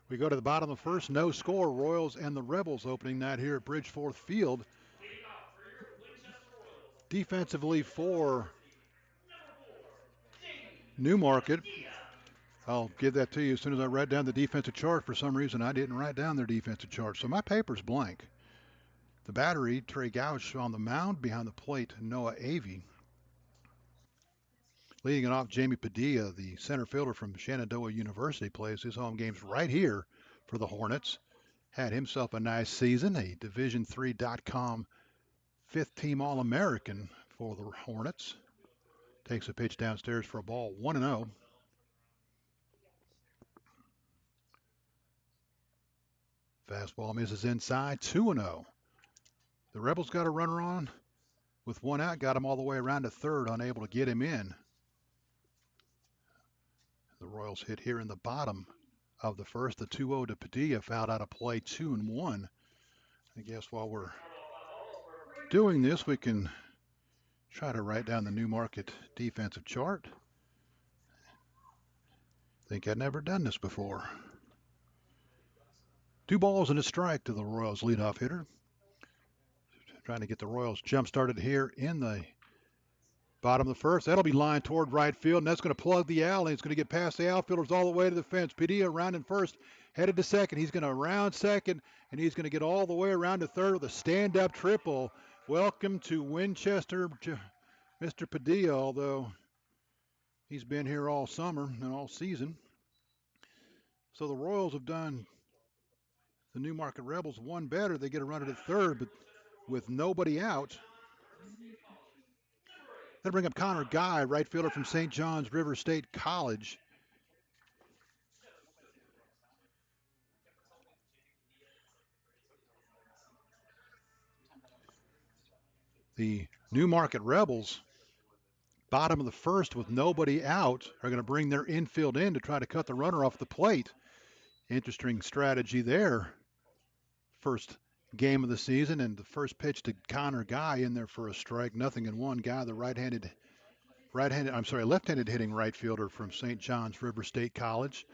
We go to the bottom of the first, no score. Royals and the Rebels opening night here at Bridgeforth Field. Defensively for Newmarket, I'll give that to you as soon as I write down the defensive chart. For some reason, I didn't write down their defensive chart, so my paper's blank. The battery, Trey Gouch on the mound. Behind the plate, Noah Avey. Leading it off, Jamie Padilla, the center fielder from Shenandoah University, plays his home games right here for the Hornets. Had himself a nice season, a Division3.com fifth-team All-American for the Hornets. Takes a pitch downstairs for a ball, 1-0. Fastball misses inside, 2-0. The Rebels got a runner on with one out, got him all the way around to third, unable to get him in. The Royals hit here in the bottom of the first, the 2-0 to Padilla, fouled out of play, 2-1. I guess while we're doing this, we can try to write down the Newmarket defensive chart. Think I'd never done this before. 2 balls and a strike to the Royals leadoff hitter. Trying to get the Royals jump started here in the bottom of the first. That'll be lined toward right field, and that's going to plug the alley. It's going to get past the outfielders all the way to the fence. Padilla rounding first, headed to second. He's going to round second, and he's going to get all the way around to third with a stand-up triple. Welcome to Winchester, Mr. Padilla, although he's been here all summer and all season. So the Royals have done the Newmarket Rebels one better. They get a runner to third, but with nobody out. That'll bring up Connor Guy, right fielder from St. John's River State College. The Newmarket Rebels, bottom of the first with nobody out, are going to bring their infield in to try to cut the runner off the plate. Interesting strategy there. First game of the season, and the first pitch to Connor Guy in there for a strike, 0-1. Guy, the left-handed hitting right fielder from St. John's River State College,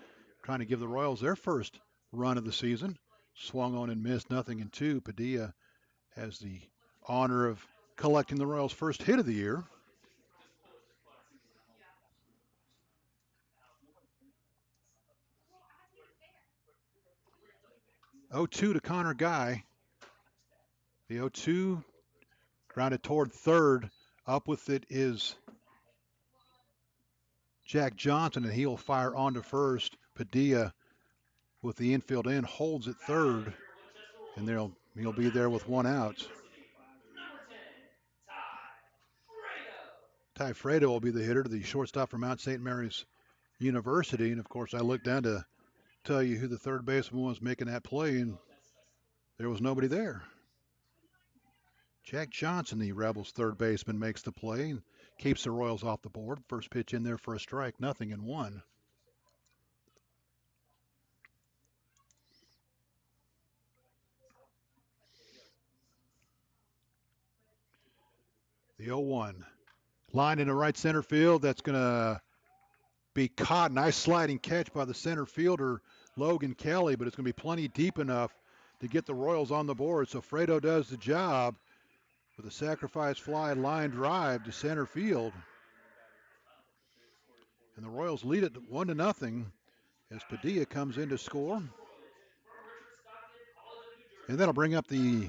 trying to give the Royals their first run of the season. Swung on and missed, 0-2. Padilla has the honor of collecting the Royals' first hit of the year. Oh, 2 to Connor Guy. The 0-2 grounded toward third. Up with it is Jack Johnson, and he'll fire on to first. Padilla with the infield in holds at third, and he'll be there with one out. Ty Fredo will be the hitter, the shortstop from Mount St. Mary's University. And of course, I looked down to tell you who the third baseman was making that play, and there was nobody there. Jack Johnson, the Rebels' third baseman, makes the play and keeps the Royals off the board. First pitch in there for a strike, 0-1. The 0-1. Line into right center field. That's going to be caught. Nice sliding catch by the center fielder, Logan Kelly, but it's going to be plenty deep enough to get the Royals on the board. So Fredo does the job with a sacrifice fly line drive to center field. And the Royals lead it 1-0 as Padilla comes in to score. And that'll bring up the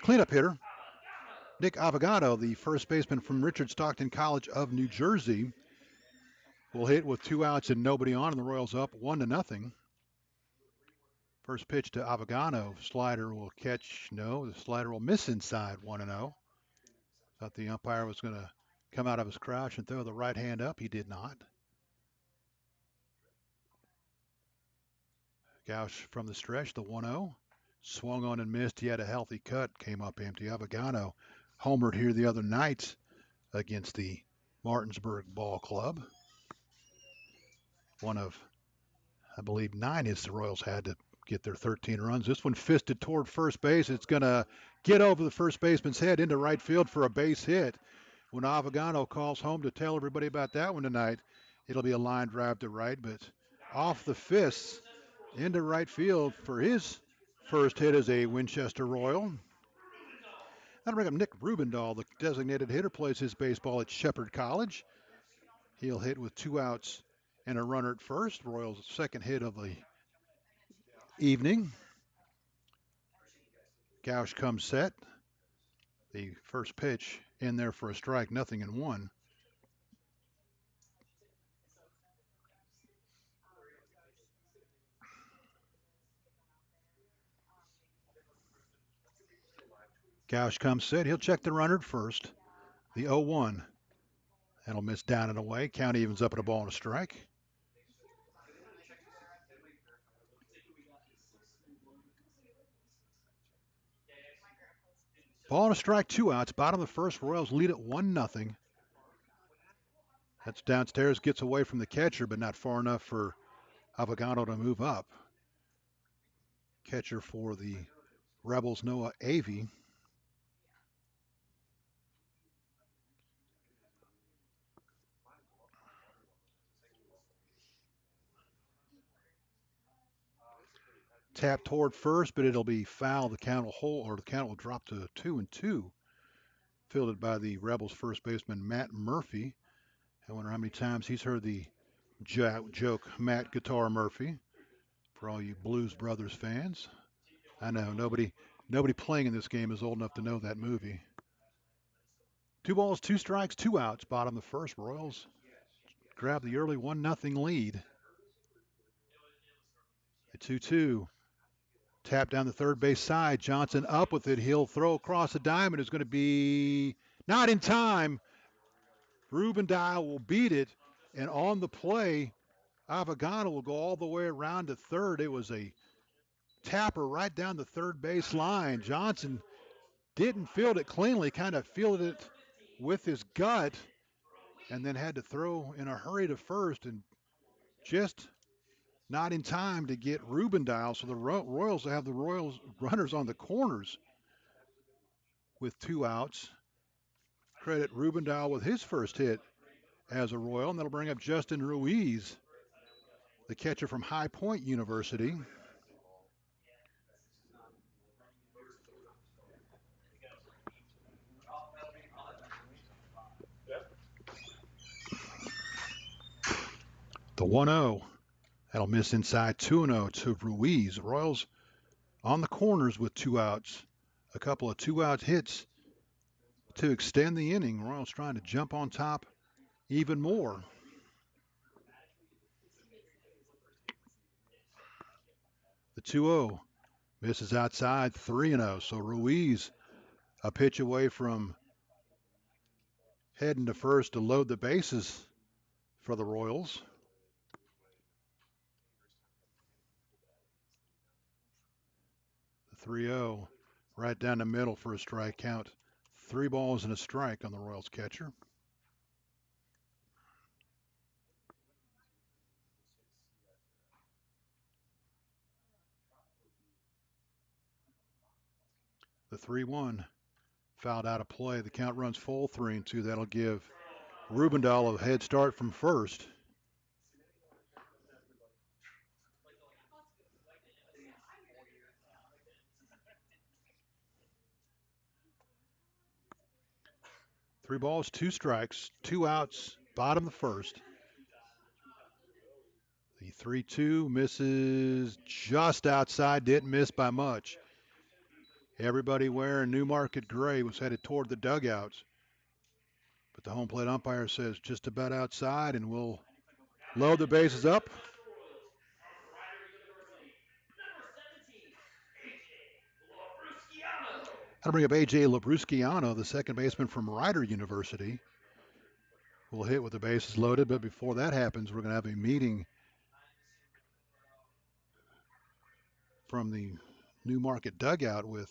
cleanup hitter, Nick Avogado, the first baseman from Richard Stockton College of New Jersey, will hit with 2 outs and nobody on, and the Royals up 1-0. First pitch to Avogado. Slider will catch. No, the slider will miss inside, 1-0. Thought the umpire was going to come out of his crouch and throw the right hand up. He did not. Gauch from the stretch, the 1-0. Swung on and missed. He had a healthy cut. Came up empty. Avogado homered here the other night against the Martinsburg Ball Club. One of, I believe, 9 hits the Royals had to get their 13 runs. This one fisted toward first base. It's going to get over the first baseman's head into right field for a base hit. When Avogado calls home to tell everybody about that one tonight, it'll be a line drive to right, but off the fists into right field for his first hit as a Winchester Royal. That'll bring up Nick Rubendahl, the designated hitter, plays his baseball at Shepherd College. He'll hit with 2 outs and a runner at first. Royals' second hit of the evening. Gauch comes set. The first pitch in there for a strike, 0-1. Gauch comes set. He'll check the runner at first. The 0-1. That'll miss down and away. Count evens up at a ball and a strike. Ball and a strike, 2 outs. Bottom of the first, Royals lead at 1-0. That's downstairs, gets away from the catcher, but not far enough for Avogano to move up. Catcher for the Rebels, Noah Avey. Tap toward first, but it'll be foul. The count will drop to 2-2. Fielded by the Rebels first baseman Matt Murphy. I wonder how many times he's heard the joke Matt Guitar Murphy. For all you Blues Brothers fans, I know nobody playing in this game is old enough to know that movie. 2 balls, 2 strikes, 2 outs. Bottom of the first, Royals grab the early 1-0 lead. The 2-2. Tap down the third base side. Johnson up with it. He'll throw across the diamond. It's going to be not in time. Rubendahl will beat it. And on the play, Avogano will go all the way around to third. It was a tapper right down the third base line. Johnson didn't field it cleanly, kind of fielded it with his gut, and then had to throw in a hurry to first, and just not in time to get Rubendahl. So the Royals have the Royals runners on the corners with 2 outs. Credit Rubendahl with his first hit as a Royal, and that'll bring up Justin Ruiz, the catcher from High Point University. The 1-0. That'll miss inside. 2-0 to Ruiz. Royals on the corners with 2 outs. A couple of 2-out hits to extend the inning. Royals trying to jump on top even more. The 2-0 misses outside. 3-0. So Ruiz a pitch away from heading to first to load the bases for the Royals. The 3-0 right down the middle for a strike count. 3 balls and a strike on the Royals catcher. The 3-1 fouled out of play. The count runs full, 3-2. That'll give Rubendahl a head start from first. Three balls, 2 strikes, 2 outs, bottom of the first. The 3-2 misses just outside, didn't miss by much. Everybody wearing Newmarket gray was headed toward the dugouts. But the home plate umpire says just about outside, and we'll load the bases up. I'll bring up A.J. Labrusciano, the second baseman from Rider University. We'll hit with the bases loaded, but before that happens, we're going to have a meeting from the Newmarket dugout with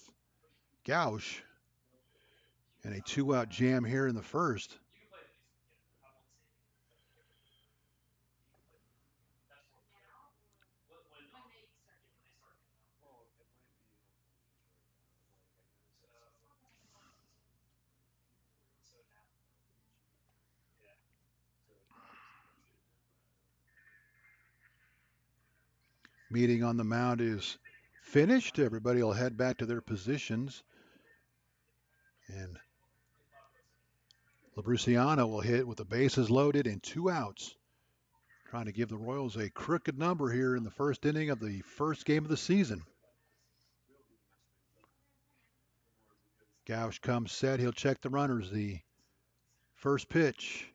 Gauch and a 2-out jam here in the first. Meeting on the mound is finished. Everybody will head back to their positions. And Labruciano will hit with the bases loaded and 2 outs. Trying to give the Royals a crooked number here in the first inning of the first game of the season. Gauch comes set. He'll check the runners. The first pitch.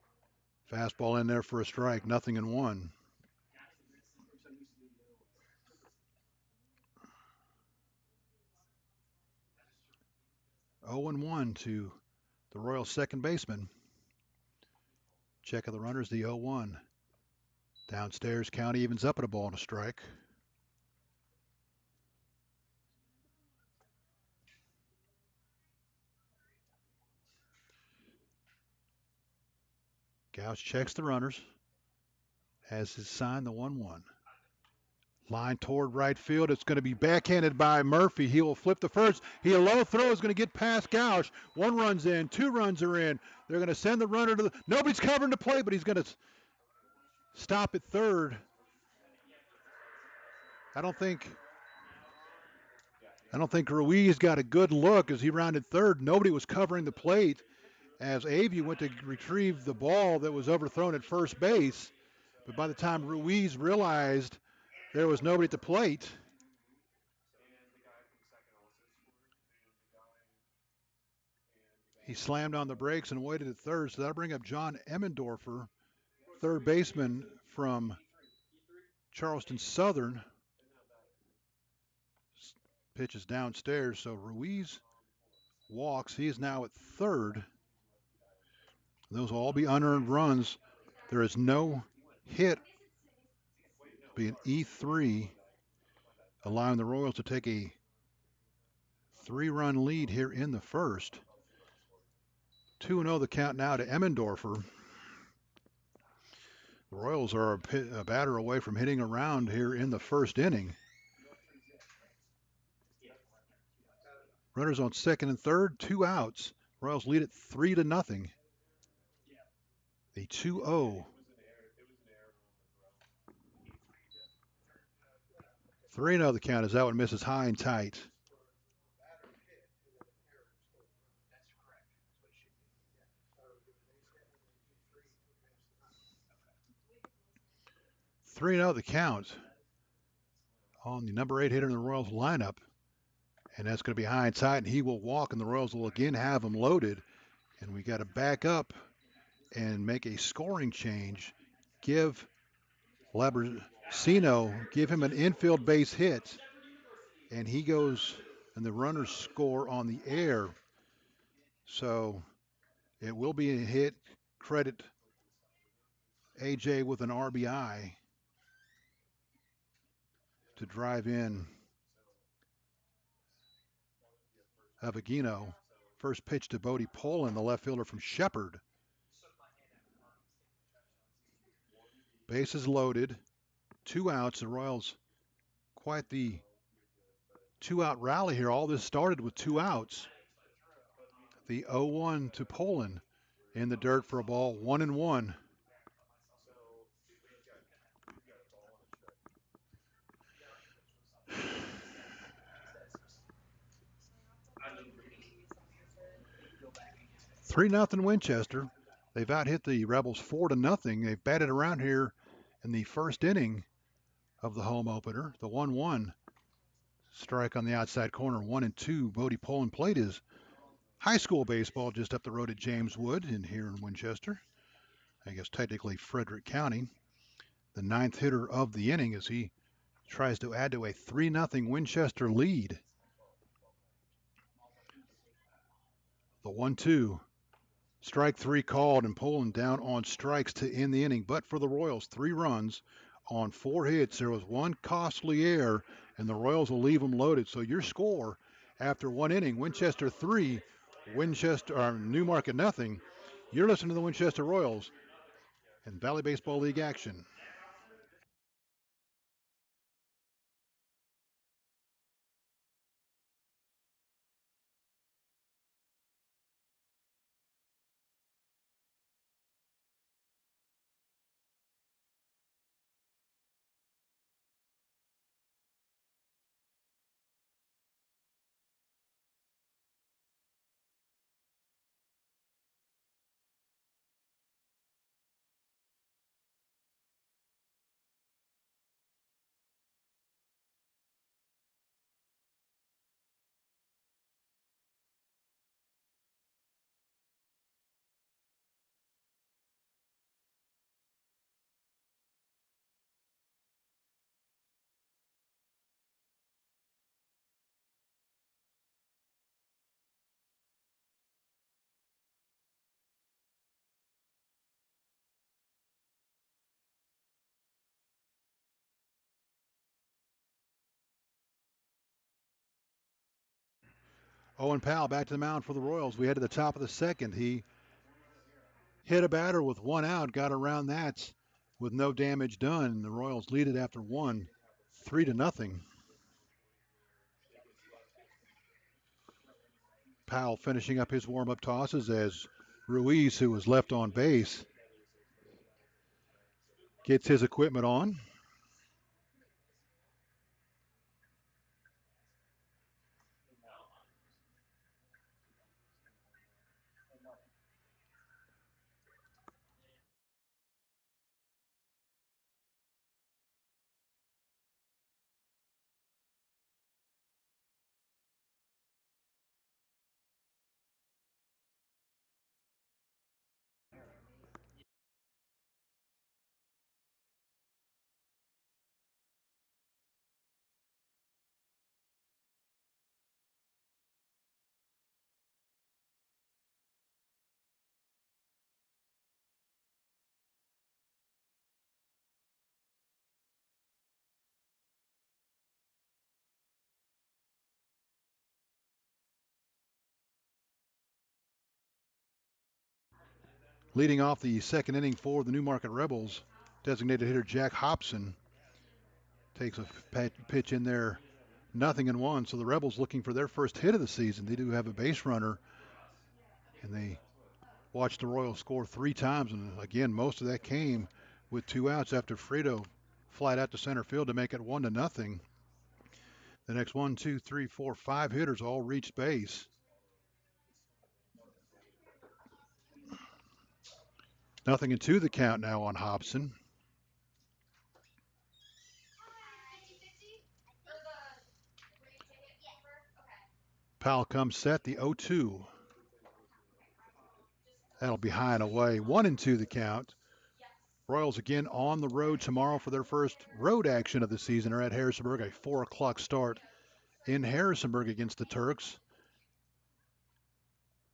Fastball in there for a strike. 0-1. 0-1 to the Royals second baseman. Check of the runners, the 0-1. Downstairs, count evens up at a ball and a strike. Gauch checks the runners. Has his sign, the 1-1. Line toward right field. It's going to be backhanded by Murphy. He will flip the first. A low throw is going to get past Gauch. 1 run's in. 2 runs are in. They're going to send the runner to the... Nobody's covering the play, but he's going to stop at third. I don't think Ruiz got a good look as he rounded third. Nobody was covering the plate as Avey went to retrieve the ball that was overthrown at first base. But by the time Ruiz realized there was nobody at the plate, he slammed on the brakes and waited at third. So that'll bring up John Emmendorfer, third baseman from Charleston Southern. Pitch is downstairs, so Ruiz walks. He is now at third. Those will all be unearned runs. There is no hit. It'll be an E3, allowing the Royals to take a 3-run lead here in the first. 2-0 the count now to Emmendorfer. The Royals are a batter away from hitting around here in the first inning. Runners on second and third, 2 outs. Royals lead it 3-0. The 2-0. 3-0 the count as that one misses high and tight. Three and 0 the count on the number 8 hitter in the Royals lineup. And that's going to be high and tight, and he will walk, and the Royals will again have him loaded. And we got to back up and make a scoring change. Give Labracino, give him an infield base hit, and he goes, and the runners score on the air. So it will be a hit. Credit AJ with an RBI to drive in Avagino. First pitch to Bodie Poland, the left fielder from Shepherd. Bases loaded, 2 outs. The Royals quite the 2-out rally here. All this started with 2 outs. The 0-1 to Poland in the dirt for a ball, 1-1. Three nothing Winchester. They've out hit the Rebels 4-0. They've batted around here in the first inning of the home opener. The 1-1 strike on the outside corner, 1-2. Bodie Poland played his high school baseball just up the road at James Wood in here in Winchester. I guess technically Frederick County. The 9th hitter of the inning as he tries to add to a 3-0 Winchester lead. The 1-2. Strike 3 called, and Poland down on strikes to end the inning. But for the Royals, 3 runs on 4 hits. There was 1 costly error, and the Royals will leave them loaded. So your score after 1 inning, Winchester 3, Newmarket nothing. You're listening to the Winchester Royals and Valley Baseball League action. Owen Powell back to the mound for the Royals. We head to the top of the second. He hit a batter with one out, got around that with no damage done. The Royals lead it after one, 3-0. Powell finishing up his warm-up tosses as Ruiz, who was left on base, gets his equipment on. Leading off the second inning for the Newmarket Rebels, designated hitter Jack Hobson takes a pitch in there, 0-1. So the Rebels looking for their first hit of the season. They do have a base runner, and they watched the Royals score 3 times. And again, most of that came with 2 outs after Fredo flied out to center field to make it 1-0. The next 1, 2, 3, 4, 5 hitters all reached base. 0-2 the count now on Hobson. Powell comes set, the 0-2. That'll be high and away. 1-2 the count. Royals again on the road tomorrow for their first road action of the season. Are at Harrisonburg, a 4 o'clock start in Harrisonburg against the Turks.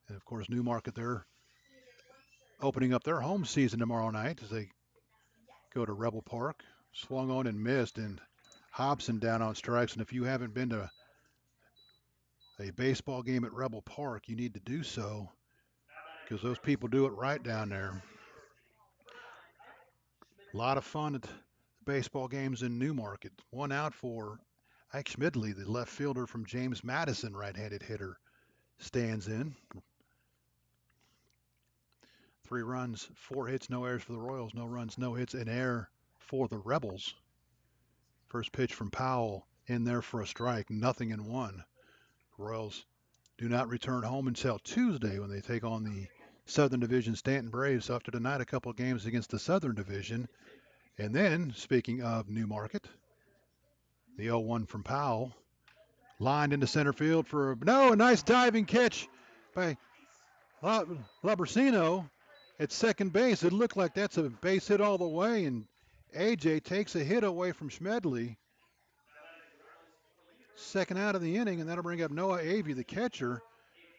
And of course, Newmarket, they're opening up their home season tomorrow night as they go to Rebel Park. Swung on and missed, and Hobson down on strikes. And if you haven't been to a baseball game at Rebel Park, you need to do so because those people do it right down there. A lot of fun at baseball games in Newmarket. 1 out for Ike Schmidley, the left fielder from James Madison, right-handed hitter, stands in. 3 runs, 4 hits, no errors for the Royals. No runs, no hits, an error for the Rebels. First pitch from Powell in there for a strike, 0-1. Royals do not return home until Tuesday when they take on the Southern Division Stanton Braves. After tonight, a couple of games against the Southern Division. And then, speaking of Newmarket, the 0-1 from Powell. Lined into center field for a nice diving catch by Labracino at second base. It looked like that's a base hit all the way, and AJ takes a hit away from Schmedley. Second out of the inning, and that'll bring up Noah Avey, the catcher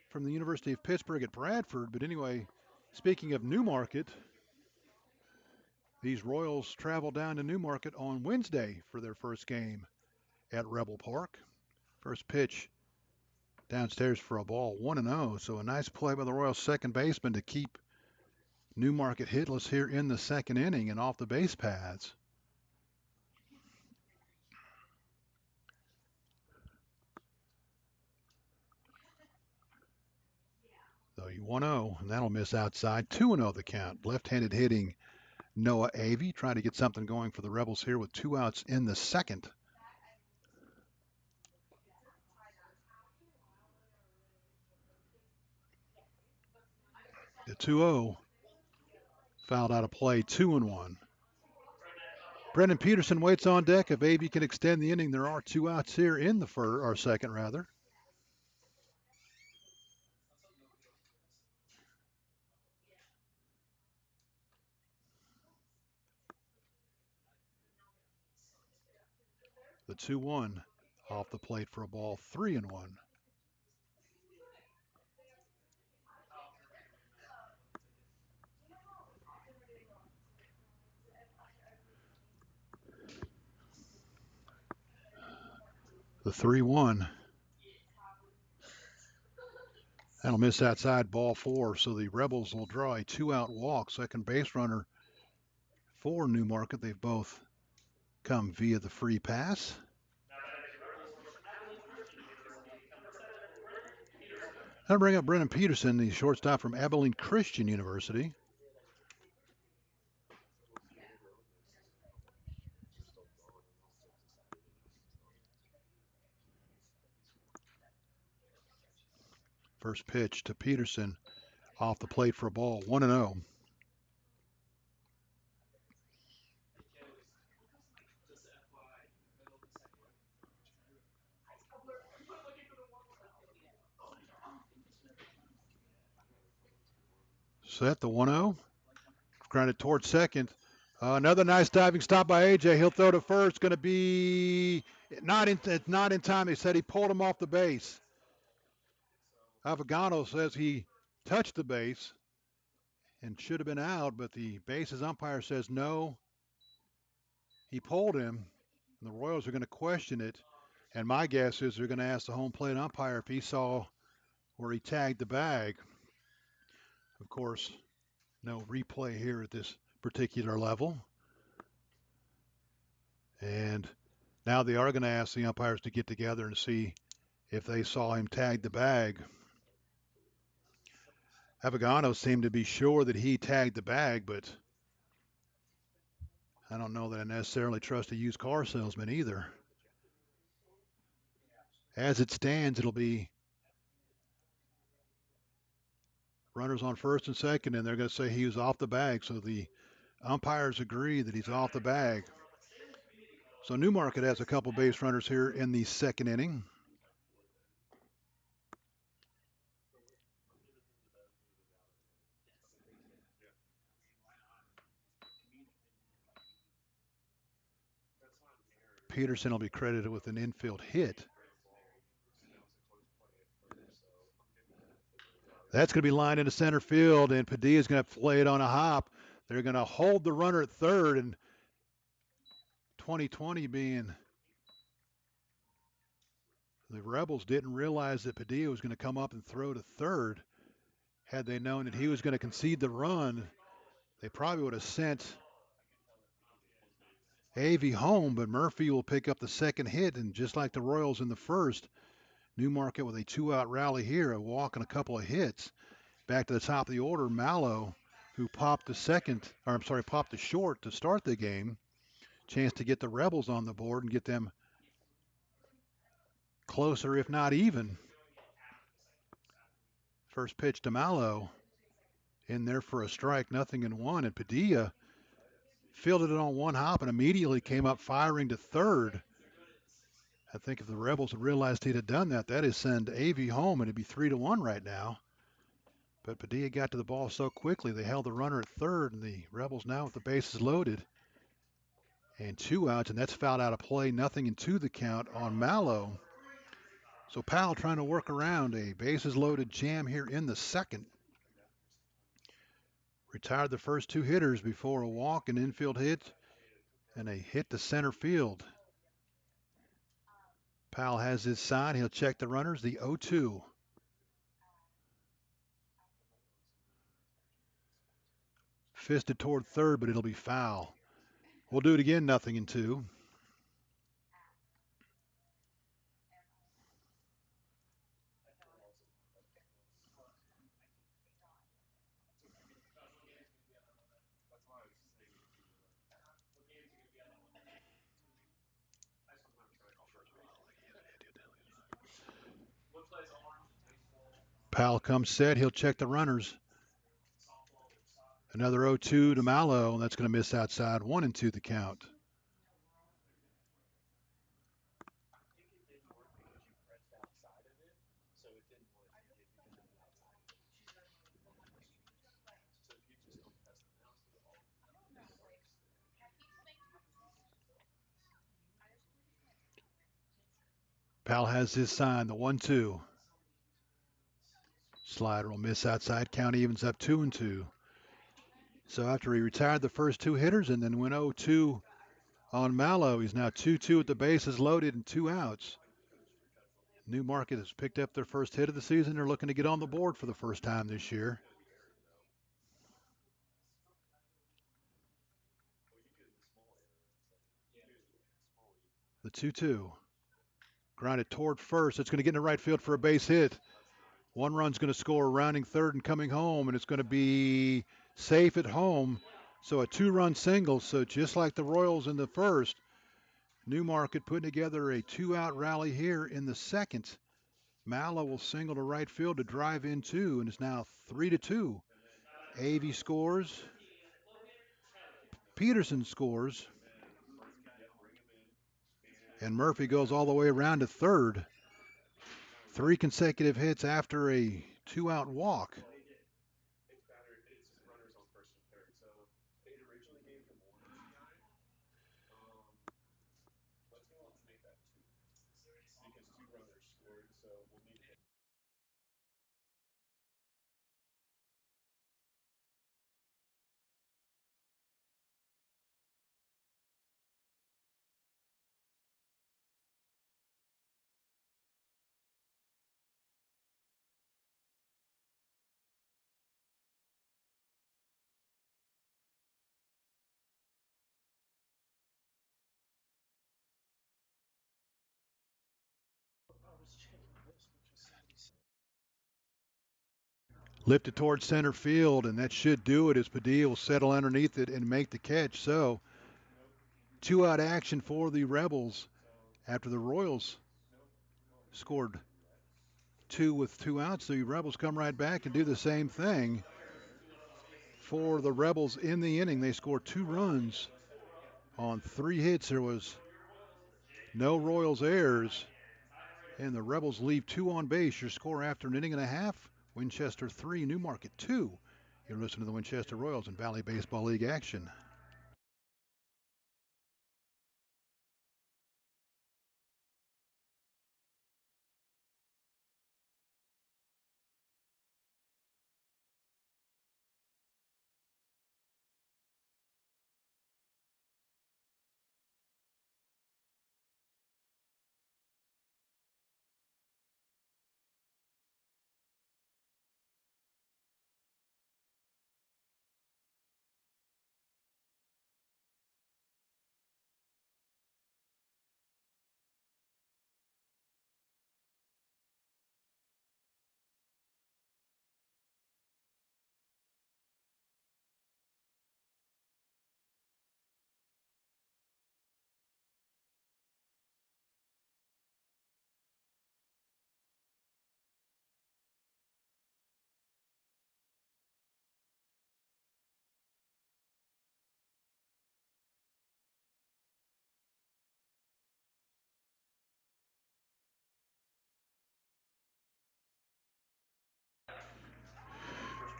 from the University of Pittsburgh at Bradford. But anyway, speaking of Newmarket, these Royals travel down to Newmarket on Wednesday for their first game at Rebel Park. First pitch downstairs for a ball, 1-0. So a nice play by the Royals second baseman to keep Newmarket hitless here in the second inning and off the base paths. So 1-0, and that'll miss outside. 2-0 the count. Left-handed hitting Noah Avey trying to get something going for the Rebels here with 2 outs in the second. The 2-0 fouled out of play, 2-1. Brendan Peterson waits on deck. If Avey can extend the inning, there are 2 outs here in the second rather. The 2-1 off the plate for a ball, 3-1. The 3-1 That'll miss outside, ball 4. So the Rebels will draw a 2-out walk. Second base runner for Newmarket. They've both come via the free pass. I'll bring up Brennan Peterson, the shortstop from Abilene Christian University. First pitch to Peterson, off the plate for a ball, 1-0. Set the 1-0. Grounded towards second. Another nice diving stop by AJ. He'll throw to first. Going to be not in time. They said he pulled him off the base. Avogano says he touched the base and should have been out, but the bases umpire says no, he pulled him. And the Royals are going to question it. And my guess is they're going to ask the home plate umpire if he saw where he tagged the bag. Of course, no replay here at this particular level. And now they are going to ask the umpires to get together and see if they saw him tag the bag. Avogano seemed to be sure that he tagged the bag, but I don't know that I necessarily trust a used car salesman either. As it stands, it'll be runners on first and second, and they're going to say he was off the bag. So the umpires agree that he's off the bag. So Newmarket has a couple base runners here in the second inning. Peterson will be credited with an infield hit. That's going to be lined into center field, and Padilla is going to play it on a hop. They're going to hold the runner at third, and 2020 being the Rebels didn't realize that Padilla was going to come up and throw to third. Had they known that he was going to concede the run, they probably would have sent Avey home, but Murphy will pick up the second hit, and just like the Royals in the first, Newmarket with a 2-out rally here, a walk and a couple of hits. Back to the top of the order, Mallow, who popped the short to start the game. Chance to get the Rebels on the board and get them closer, if not even. First pitch to Mallow, in there for a strike, 0-1, and Padilla fielded it on one hop and immediately came up firing to third. I think if the Rebels had realized he'd have done that, that is send Avey home, and it'd be 3-1 right now. But Padilla got to the ball so quickly, they held the runner at third, and the Rebels now with the bases loaded and 2 outs, and that's fouled out of play, 0-2 the count on Mallow. So Powell trying to work around a bases loaded jam here in the second. Retired the first 2 hitters before a walk, an infield hit, and a hit to center field. Powell has his sign. He'll check the runners. The 0-2. Fisted toward third, but it'll be foul. We'll do it again, 0-2. Powell comes set. He'll check the runners. Another 0-2 to Mallow, and that's going to miss outside. 1-2 the count. Powell has his sign, the 1-2. Slider will miss outside. Count evens up 2-2. So after he retired the first 2 hitters and then went 0-2 on Mallow, he's now 2-2 with the bases loaded and 2 outs. Newmarket has picked up their first hit of the season. They're looking to get on the board for the first time this year. The 2-2. Grounded toward first. It's going to get into right field for a base hit. One run's going to score, rounding third and coming home, and it's going to be safe at home. So a two-run single. So just like the Royals in the first, Newmarket putting together a two-out rally here in the second. Mallow will single to right field to drive in two, and it's now 3-2. Avey scores. Peterson scores. And Murphy goes all the way around to third. Three consecutive hits after a two-out walk. Lifted towards center field, and that should do it as Padilla will settle underneath it and make the catch. So, two-out action for the Rebels after the Royals scored two with two outs. The Rebels come right back and do the same thing for the Rebels in the inning. They scored two runs on three hits. There was no Royals errors, and the Rebels leave two on base. Your score after an inning and a half, Winchester 3, Newmarket 2. You're listening to the Winchester Royals in Valley Baseball League action.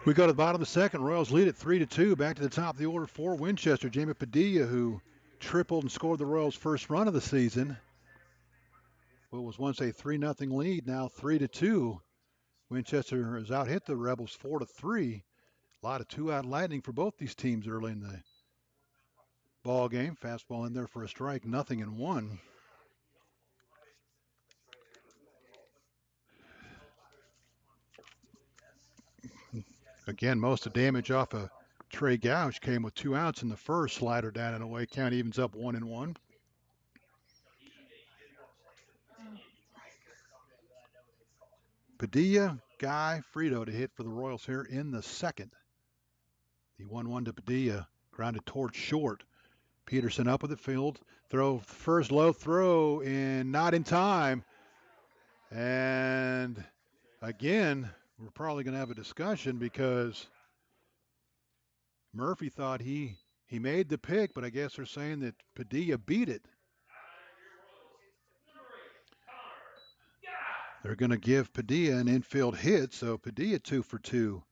We go to the bottom of the second. Royals lead at 3-2. Back to the top of the order for Winchester. Jamie Padilla, who tripled and scored the Royals' first run of the season. What was once a 3-0 lead, now 3-2. Winchester has out hit the Rebels 4-3. A lot of two-out lightning for both these teams early in the ball game. Fastball in there for a strike, 0-1. Again, most of the damage off of Trey Gouch came with two outs in the first. Slider down and away. Count evens up 1-1. Padilla, Guy, Frito to hit for the Royals here in the second. The 1-1 to Padilla, grounded towards short. Peterson up with the field. Throw first, low throw, and not in time. And again, we're probably going to have a discussion because Murphy thought he made the pick, but I guess they're saying that Padilla beat it. They're going to give Padilla an infield hit, so Padilla 2 for 2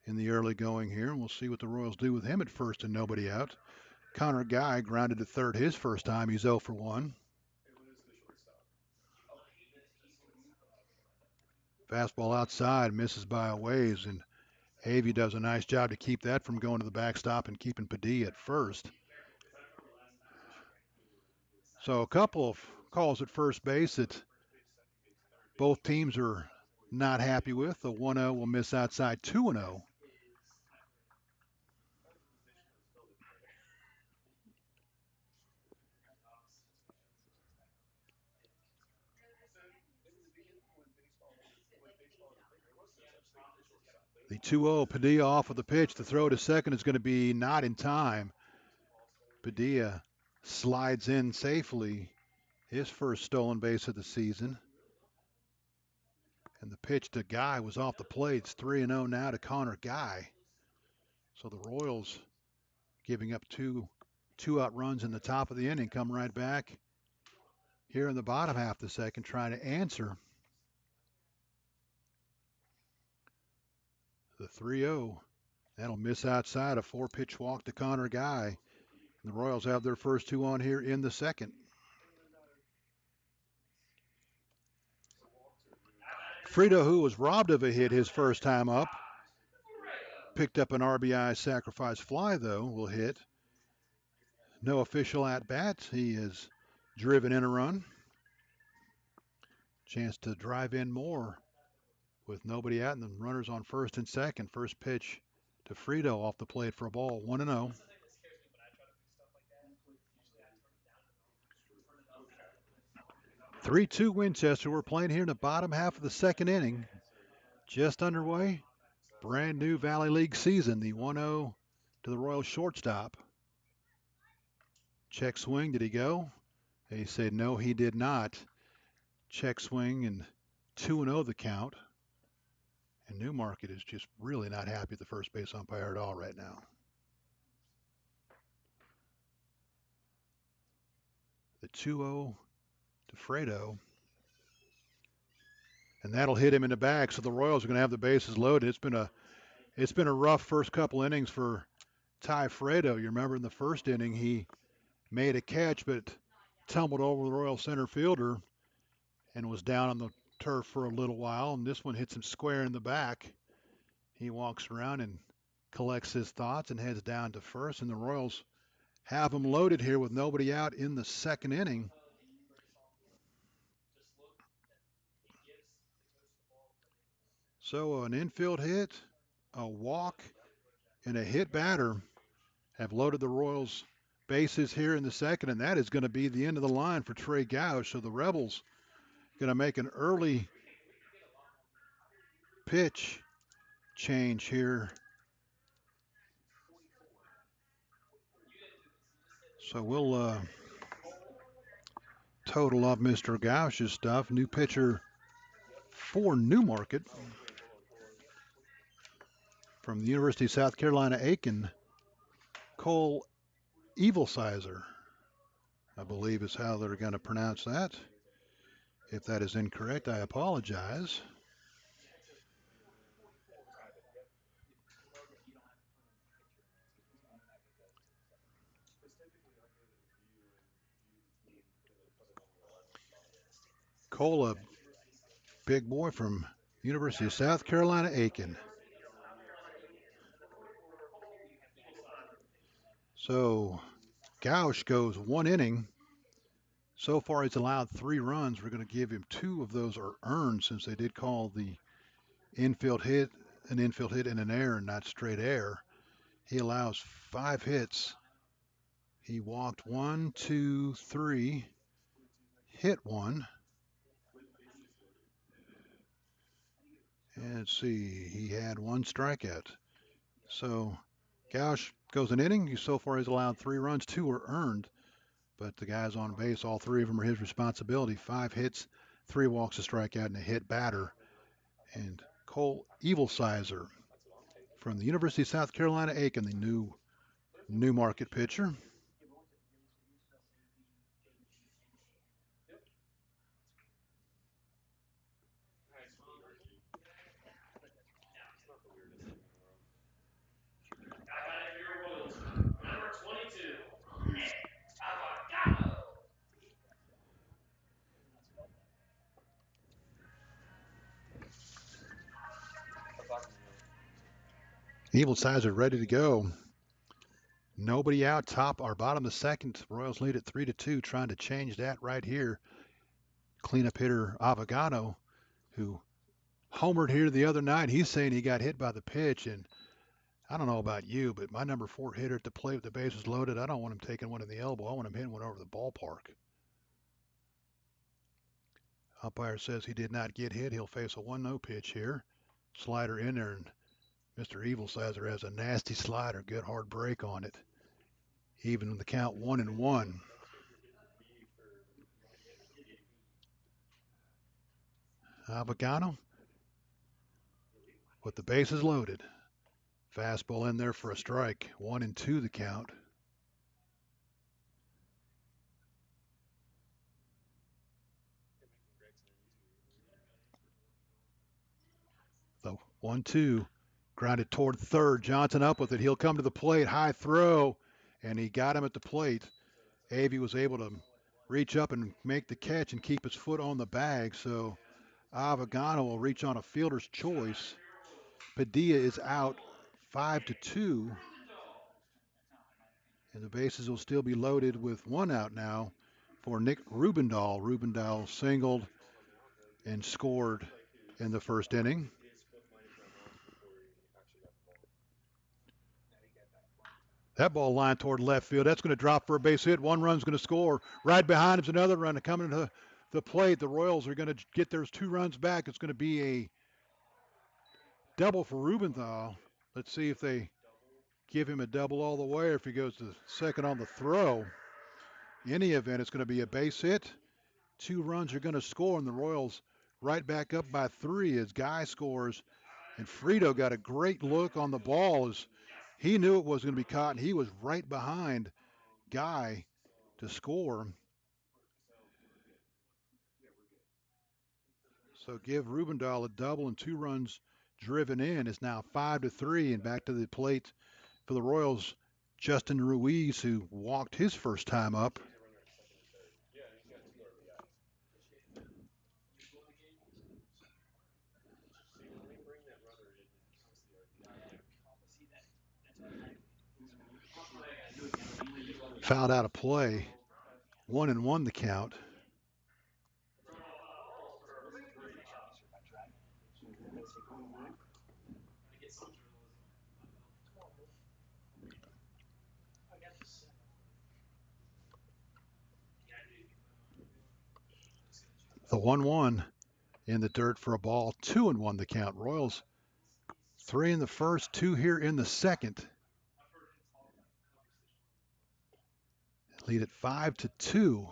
in the early going here. We'll see what the Royals do with him at first and nobody out. Connor Guy grounded to third his first time. He's 0 for 1. Fastball outside, misses by a ways, and Avey does a nice job to keep that from going to the backstop and keeping Padilla at first. So a couple of calls at first base that both teams are not happy with. The 1-0 will miss outside 2-0. The 2-0 Padilla off of the pitch. The throw to second is going to be not in time. Padilla slides in safely. His first stolen base of the season. And the pitch to Guy was off the plate. It's 3-0 now to Connor Guy. So the Royals, giving up two-out runs in the top of the inning, come right back here in the bottom half of the second, trying to answer the 3-0. That'll miss outside, a 4-pitch walk to Connor Guy. And the Royals have their first two on here in the second. Frito, who was robbed of a hit his first time up, picked up an RBI sacrifice fly, though, will hit. No official at bat. He has driven in a run. Chance to drive in more with nobody out and the runners on first and second. First pitch to Frito off the plate for a ball, 1-0. "3-2 Winchester." We're playing here in the bottom half of the second inning. Just underway. Brand new Valley League season. The 1-0 to the Royal shortstop. Check swing. Did he go? They said no, he did not. Check swing and 2-0 the count. And Newmarket is just really not happy with the first base umpire at all right now. The 2-0 to Frito. And that'll hit him in the back. So the Royals are going to have the bases loaded. It's been a rough first couple innings for Ty Frito. You remember in the first inning he made a catch but tumbled over the Royal center fielder and was down on the turf for a little while. And this one hits him square in the back. He walks around and collects his thoughts and heads down to first. And the Royals have him loaded here with nobody out in the second inning. So an infield hit, a walk, and a hit batter have loaded the Royals' bases here in the second, and that is going to be the end of the line for Trey Gauch. So the Rebels going to make an early pitch change here. So we'll total up Mr. Gauch's stuff. New pitcher for Newmarket from the University of South Carolina, Aiken, Cole Evilsizer, I believe is how they're going to pronounce that. If that is incorrect, I apologize. Cole, a big boy from University of South Carolina, Aiken. So Gauch goes one inning. So far, he's allowed 3 runs. We're going to give him 2 of those are earned since they did call the infield hit an infield hit and an error and not straight air. He allows 5 hits. He walked 1, 2, 3, hit 1. And let's see, he had 1 strikeout. So Gauch goes an inning. So far, he's allowed 3 runs. 2 are earned. But the guys on base, all 3 of them are his responsibility. 5 hits, 3 walks, a strikeout, and a hit batter. And Cole Evilsizer from the University of South Carolina, Aiken, the new Newmarket pitcher. Evilsizer ready to go. Nobody out, top or bottom of the second. Royals lead at 3-2, trying to change that right here. Cleanup hitter Avogado who homered here the other night. He's saying he got hit by the pitch, and I don't know about you, but my number 4 hitter at the plate with the bases loaded, I don't want him taking one in the elbow. I want him hitting one over the ballpark. Umpire says he did not get hit. He'll face a 1-0 pitch here. Slider in there, and Mr. Evil Sizer has a nasty slider. Good hard break on it. Even the count 1-1. Abagano with the bases loaded. Fastball in there for a strike. 1-2 the count. The 1-2 grounded toward third. Johnson up with it. He'll come to the plate. High throw, and he got him at the plate. Avey was able to reach up and make the catch and keep his foot on the bag. So Avagano will reach on a fielder's choice. Padilla is out 5-2. And the bases will still be loaded with 1 out now for Nick Rubendahl. Rubendahl singled and scored in the first inning. That ball lined toward left field. That's going to drop for a base hit. 1 run's going to score. Right behind him's another run coming to the plate. The Royals are going to get those 2 runs back. It's going to be a double for Rubendahl. Let's see if they give him a double all the way or if he goes to second on the throw. In any event, it's going to be a base hit. 2 runs are going to score, and the Royals right back up by 3 as Guy scores. And Frito got a great look on the ball as he knew it was going to be caught, and he was right behind Guy to score. So give Rubendahl a double, and 2 runs driven in. It's now 5-3, and back to the plate for the Royals, Justin Ruiz, who walked his first time up. Fouled out of play. 1-1 the count. The 1-1 in the dirt for a ball. 2-1 the count. Royals 3 in the first, 2 here in the second. Lead at 5-2.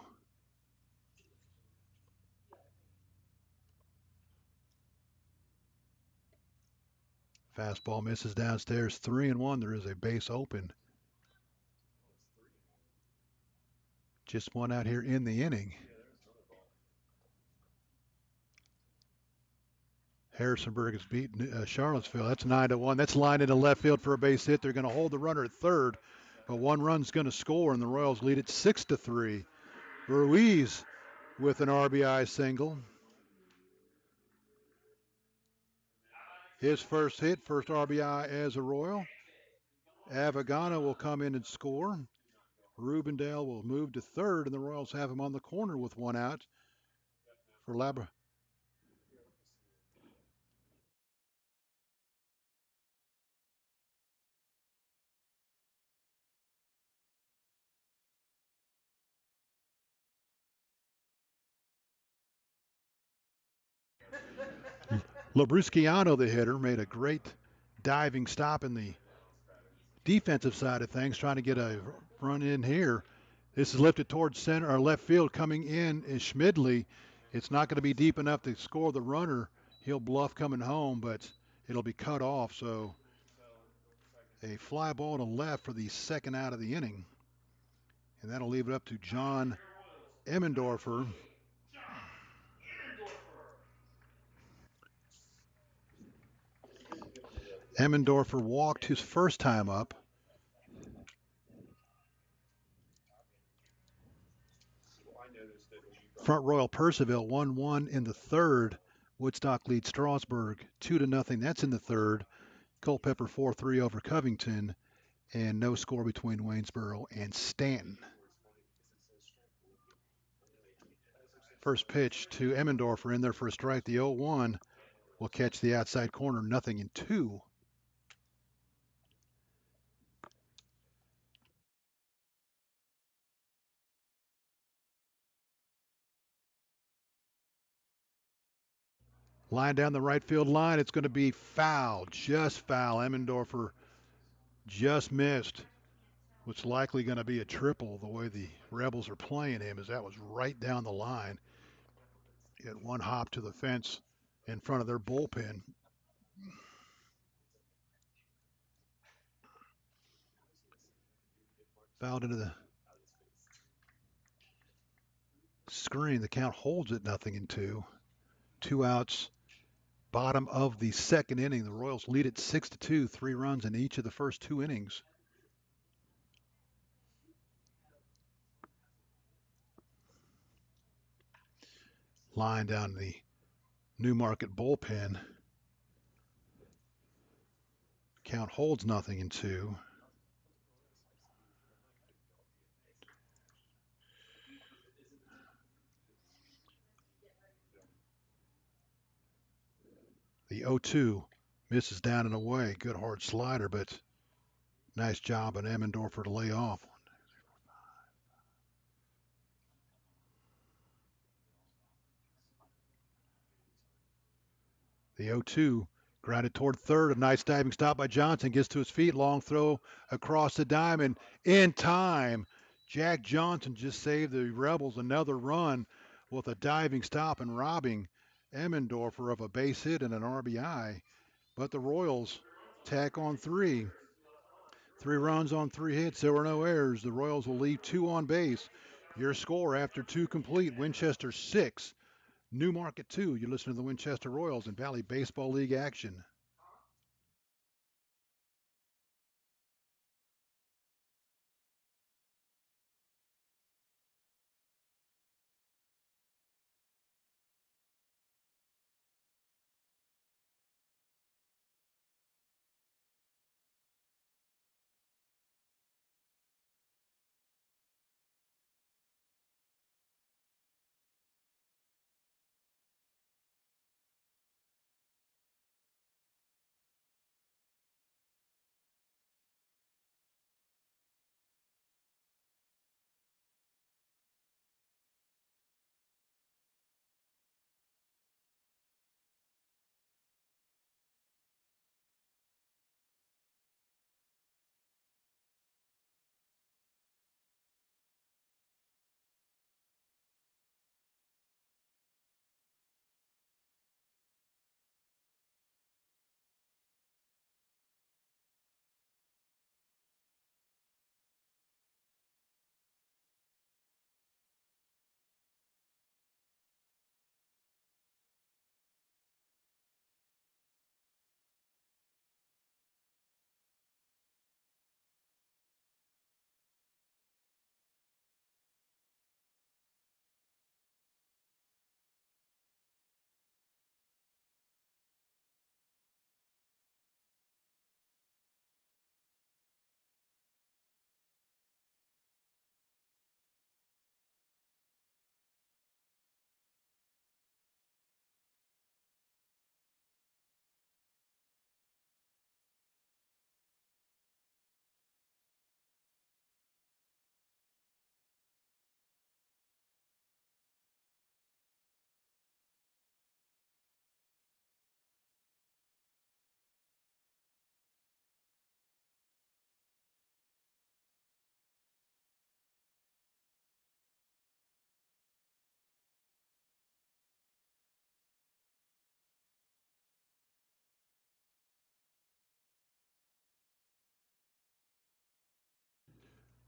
Fastball misses downstairs. 3-1. There is a base open. Just 1 out here in the inning. Harrisonburg has beaten Charlottesville. That's 9-1. That's lined into left field for a base hit. They're going to hold the runner at third, but 1 run's going to score, and the Royals lead it 6-3. Ruiz with an RBI single. His first hit, first RBI as a Royal. Avagana will come in and score. Rubendahl will move to third, and the Royals have him on the corner with 1 out for Labrusciano, the hitter, made a great diving stop in the defensive side of things, trying to get a run in here. This is lifted towards center or left field. Coming in is Schmidley. It's not going to be deep enough to score the runner. He'll bluff coming home, but it'll be cut off. So a fly ball to left for the second out of the inning. And that'll leave it up to John Emmendorfer. Emmendorfer walked his first time up. Front Royal Purcellville 1-1 in the third. Woodstock leads Strasburg 2-0. That's in the third. Culpeper 4-3 over Covington, and no score between Waynesboro and Stanton. First pitch to Emmendorfer in there for a strike. The 0-1 will catch the outside corner, 0-2. Line down the right field line. It's going to be foul, just foul. Emmendorfer just missed. What's likely going to be a triple the way the Rebels are playing him, as that was right down the line. He had one hop to the fence in front of their bullpen. Fouled into the screen. The count holds at 0-2. 2 outs. Bottom of the second inning. The Royals lead it 6-2. 3 runs in each of the first 2 innings. Line down the Newmarket bullpen. Count holds 0-2. The 0-2 misses down and away. Good hard slider, but nice job on Emmendorfer to lay off. The 0-2 grounded toward third. A nice diving stop by Johnson. Gets to his feet. Long throw across the diamond. In time. Jack Johnson just saved the Rebels another run with a diving stop and robbing Emmendorfer of a base hit and an RBI. But the Royals tack on 3. 3 runs on 3 hits. There were no errors. The Royals will leave 2 on base. Your score after 2 complete. Winchester 6. Newmarket 2. You listen to the Winchester Royals in Valley Baseball League action.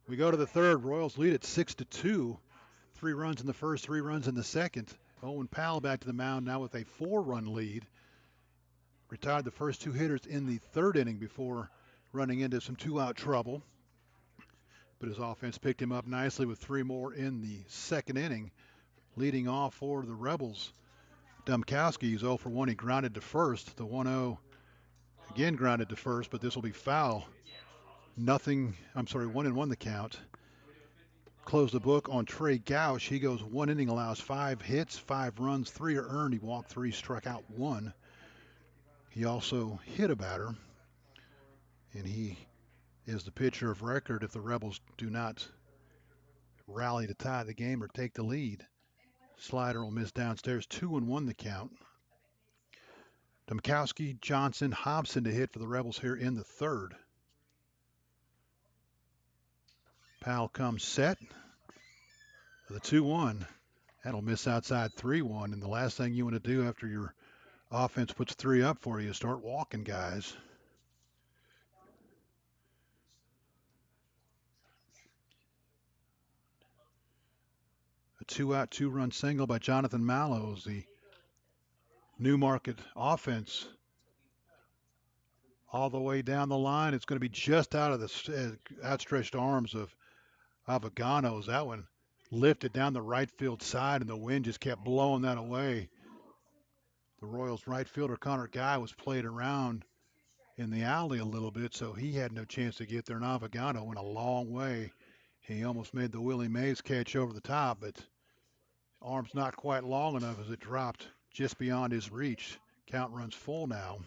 We go to the third. Royals lead at 6-2. 3 runs in the first, 3 runs in the second. Owen Powell back to the mound now with a 4-run lead. Retired the first 2 hitters in the third inning before running into some 2-out trouble. But his offense picked him up nicely with 3 more in the second inning. Leading off for the Rebels, Dumkowski is 0 for 1. He grounded to first. The 1-0 again grounded to first, but this will be foul. 1-1 the count. close the book on Trey Gauch. He goes 1 inning, allows 5 hits, 5 runs, 3 are earned. He walked 3, struck out 1. He also hit a batter, and he is the pitcher of record if the Rebels do not rally to tie the game or take the lead. Slider will miss downstairs. 2-1 the count. Domkowski, Johnson, Hobson to hit for the Rebels here in the third. Powell comes set. The 2-1. That'll miss outside 3-1. And the last thing you want to do after your offense puts 3 up for you is start walking guys. A 2-out, 2-run single by Jonathan Mallows. The Newmarket offense all the way down the line. It's going to be just out of the outstretched arms of Avaganos. That one lifted down the right field side, and the wind just kept blowing that away. The Royals right fielder Connor Guy was played around in the alley a little bit, so he had no chance to get there. And Avagano went a long way. He almost made the Willie Mays catch over the top, but arm's not quite long enough as it dropped just beyond his reach. Count runs full now.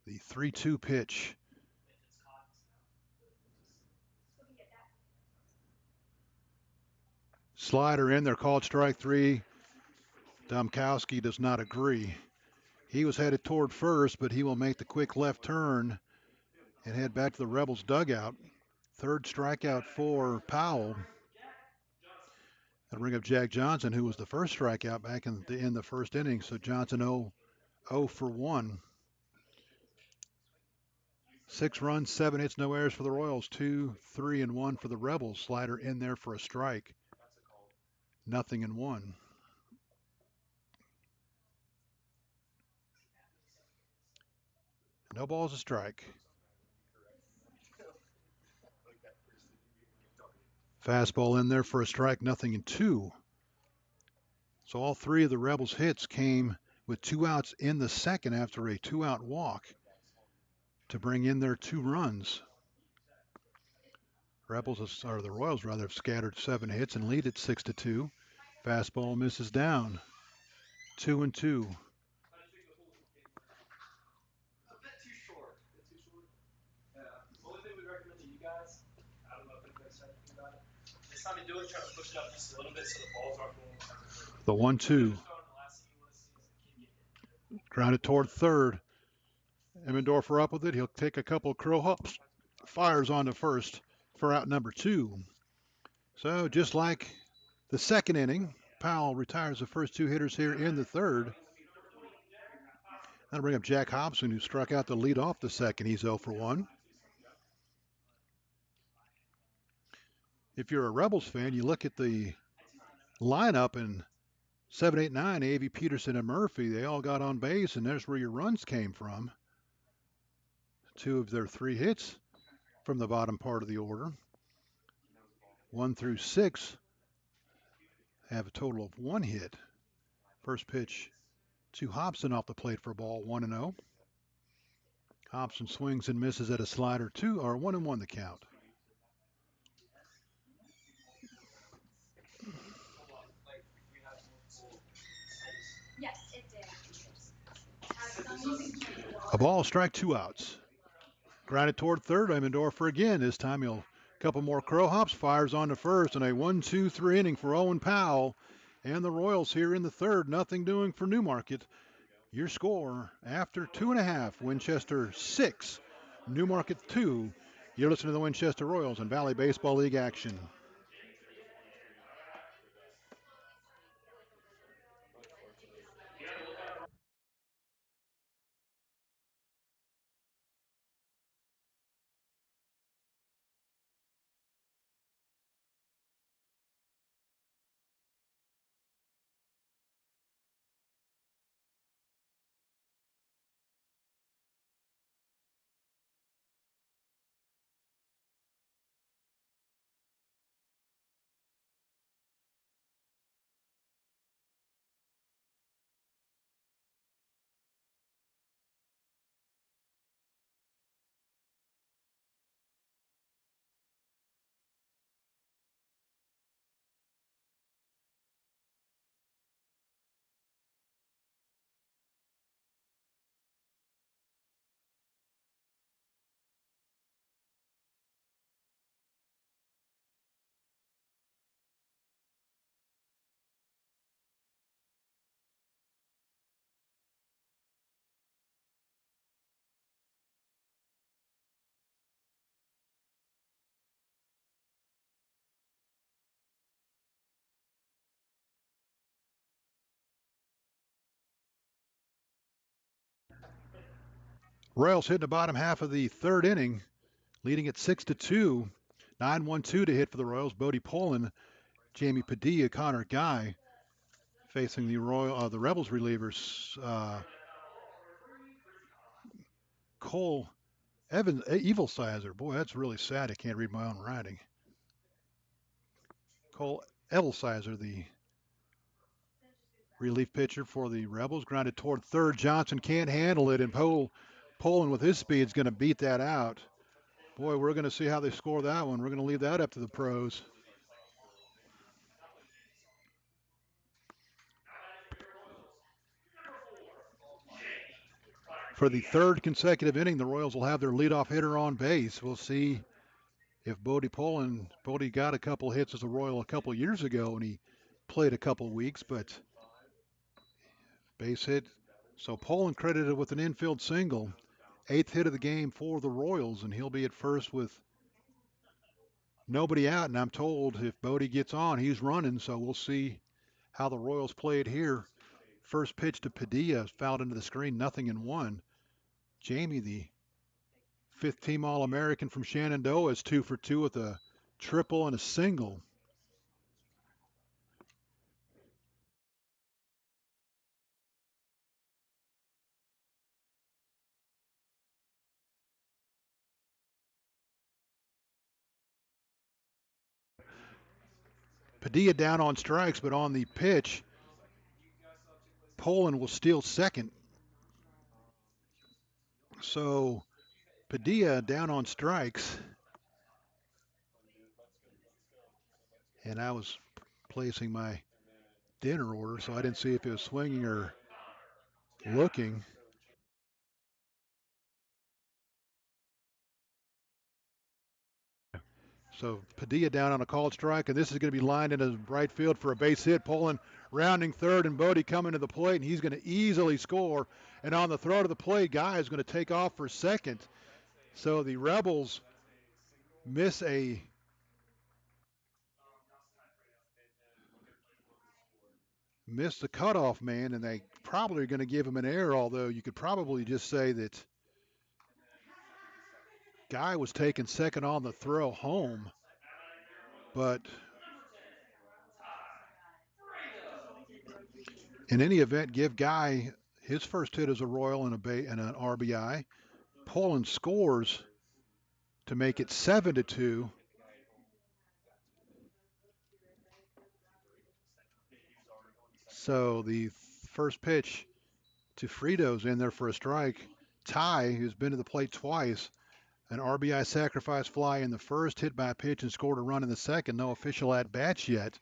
The 3-2 pitch. Slider in there, called strike 3. Domkowski does not agree. He was headed toward first, but he will make the quick left turn and head back to the Rebels dugout. Third strikeout for Powell. That'll bring up Jack Johnson, who was the first strikeout back in the first inning. So Johnson 0 for 1. 6 runs, 7 hits, no errors for the Royals. 2, 3, and 1 for the Rebels. Slider in there for a strike. 0-1. No balls, a strike. Fastball in there for a strike, 0-2. So all 3 of the Rebels' hits came with 2 outs in the second after a 2-out walk to bring in their 2 runs. The Royals rather, have scattered 7 hits and lead at 6-2. Fastball misses down. 2-2. The 1-2. Grounded toward third. Emmendorfer up with it. He'll take a couple of crow hops. Fires on to first for out number 2. So just like the second inning, Powell retires the first 2 hitters here in the third. That'll bring up Jack Hobson, who struck out the lead off the second. He's 0 for 1. If you're a Rebels fan, you look at the lineup and 7, 8, 9, A.V. Peterson and Murphy, they all got on base, and there's where your runs came from. 2 of their 3 hits from the bottom part of the order. 1 through 6 have a total of 1 hit. First pitch to Hobson off the plate for a ball, 1-0. Hobson swings and misses at a slider, 1-1 the count. A ball, strike, 2 outs. Grounded toward third. Emmendorfer again. This time he'll couple more crow hops, fires on to first, and a 1-2-3 inning for Owen Powell and the Royals here in the third. Nothing doing for Newmarket. Your score after 2.5, Winchester 6, Newmarket 2. You're listening to the Winchester Royals and Valley Baseball League action. Royals hit in the bottom half of the third inning, leading at 6-2. 9-1-2 to hit for the Royals. Bodie Poland, Jamie Padilla, Connor Guy facing the Rebels relievers. Cole Evans, Evil Sizer. Boy, that's really sad. I can't read my own writing. Cole Edelsizer, the relief pitcher for the Rebels, grounded toward third. Johnson can't handle it, and Poland with his speed is going to beat that out. Boy, we're going to see how they score that one. We're going to leave that up to the pros. For the third consecutive inning, the Royals will have their leadoff hitter on base. We'll see if Bodie got a couple hits as a Royal a couple years ago, and he played a couple weeks, but base hit. So Poland credited with an infield single. 8th hit of the game for the Royals, and he'll be at first with nobody out. And I'm told if Bodie gets on, he's running. So we'll see how the Royals play it here. First pitch to Padilla, fouled into the screen, 0-1. Jamie, the fifth-team All-American from Shenandoah, is 2 for 2 with a triple and a single. Padilla down on strikes, but on the pitch, Poland will steal second. So Padilla down on strikes. And I was placing my dinner order, so I didn't see if it was swinging or looking. So Padilla down on a called strike, and this is going to be lined into right field for a base hit. Poland rounding third, and Bodie coming to the plate, and he's going to easily score. And on the throw to the plate, Guy is going to take off for second. So the Rebels miss the cutoff man, and they probably are going to give him an error, although you could probably just say that Guy was taking second on the throw home. But in any event, give Guy his first hit as a Royal and an RBI. Poland scores to make it 7-2. So the first pitch to Frito's in there for a strike. Ty, who's been to the plate twice, an RBI sacrifice fly in the first, hit by a pitch and scored a run in the second. No official at bats yet.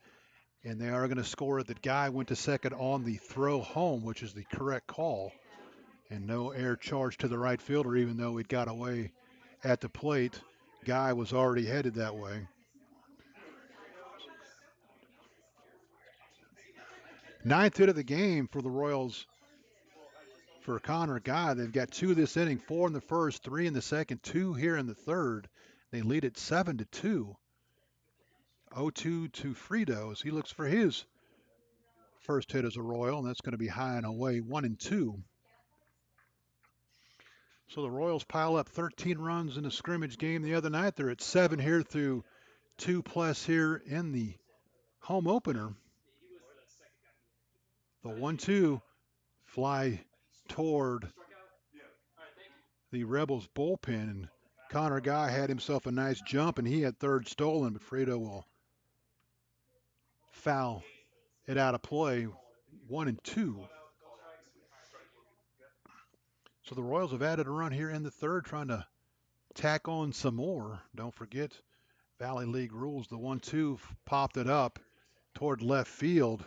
And they are going to score it that Guy went to second on the throw home, which is the correct call. And no air charge to the right fielder, even though it got away at the plate. Guy was already headed that way. Ninth hit of the game for the Royals for Connor Guy. They've got 2 this inning, 4 in the first, 3 in the second, 2 here in the third. They lead it 7-2. 0-2 to Fritos. He looks for his first hit as a Royal, and that's going to be high and away, 1-2. So the Royals pile up 13 runs in a scrimmage game the other night. They're at 7 here through 2+ here in the home opener. The 1-2 fly toward the Rebels bullpen, and Connor Guy had himself a nice jump, and he had third stolen, but Fredo will foul it out of play, 1-2. So the Royals have added a run here in the third, trying to tack on some more. Don't forget Valley League rules. The 1-2 popped it up toward left field.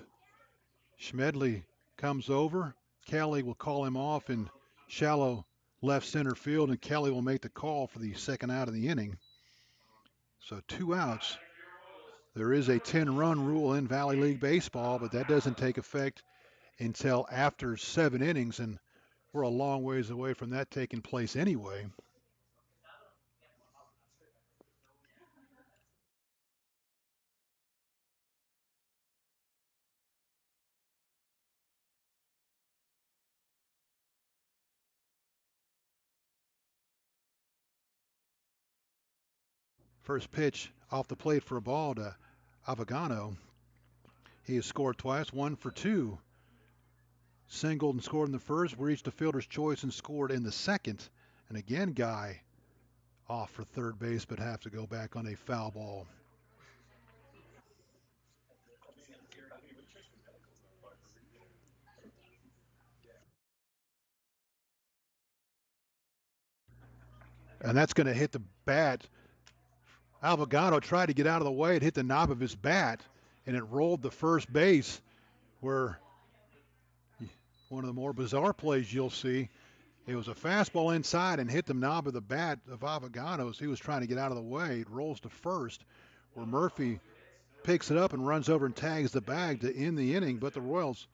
Schmedley comes over. Kelly will call him off in shallow left center field, and Kelly will make the call for the second out of the inning. So 2 outs. There is a 10-run rule in Valley League baseball, but that doesn't take effect until after 7 innings, and we're a long ways away from that taking place anyway. First pitch off the plate for a ball to Avogano. He has scored twice, 1 for 2. Singled and scored in the first, reached a fielder's choice and scored in the second. And again, Guy off for third base, but have to go back on a foul ball. And that's going to hit the bat. Avogano tried to get out of the way. It hit the knob of his bat, and it rolled the first base, where one of the more bizarre plays you'll see. It was a fastball inside and hit the knob of the bat of Avogano's. He was trying to get out of the way. It rolls to first, where Murphy picks it up and runs over and tags the bag to end the inning. But the Royals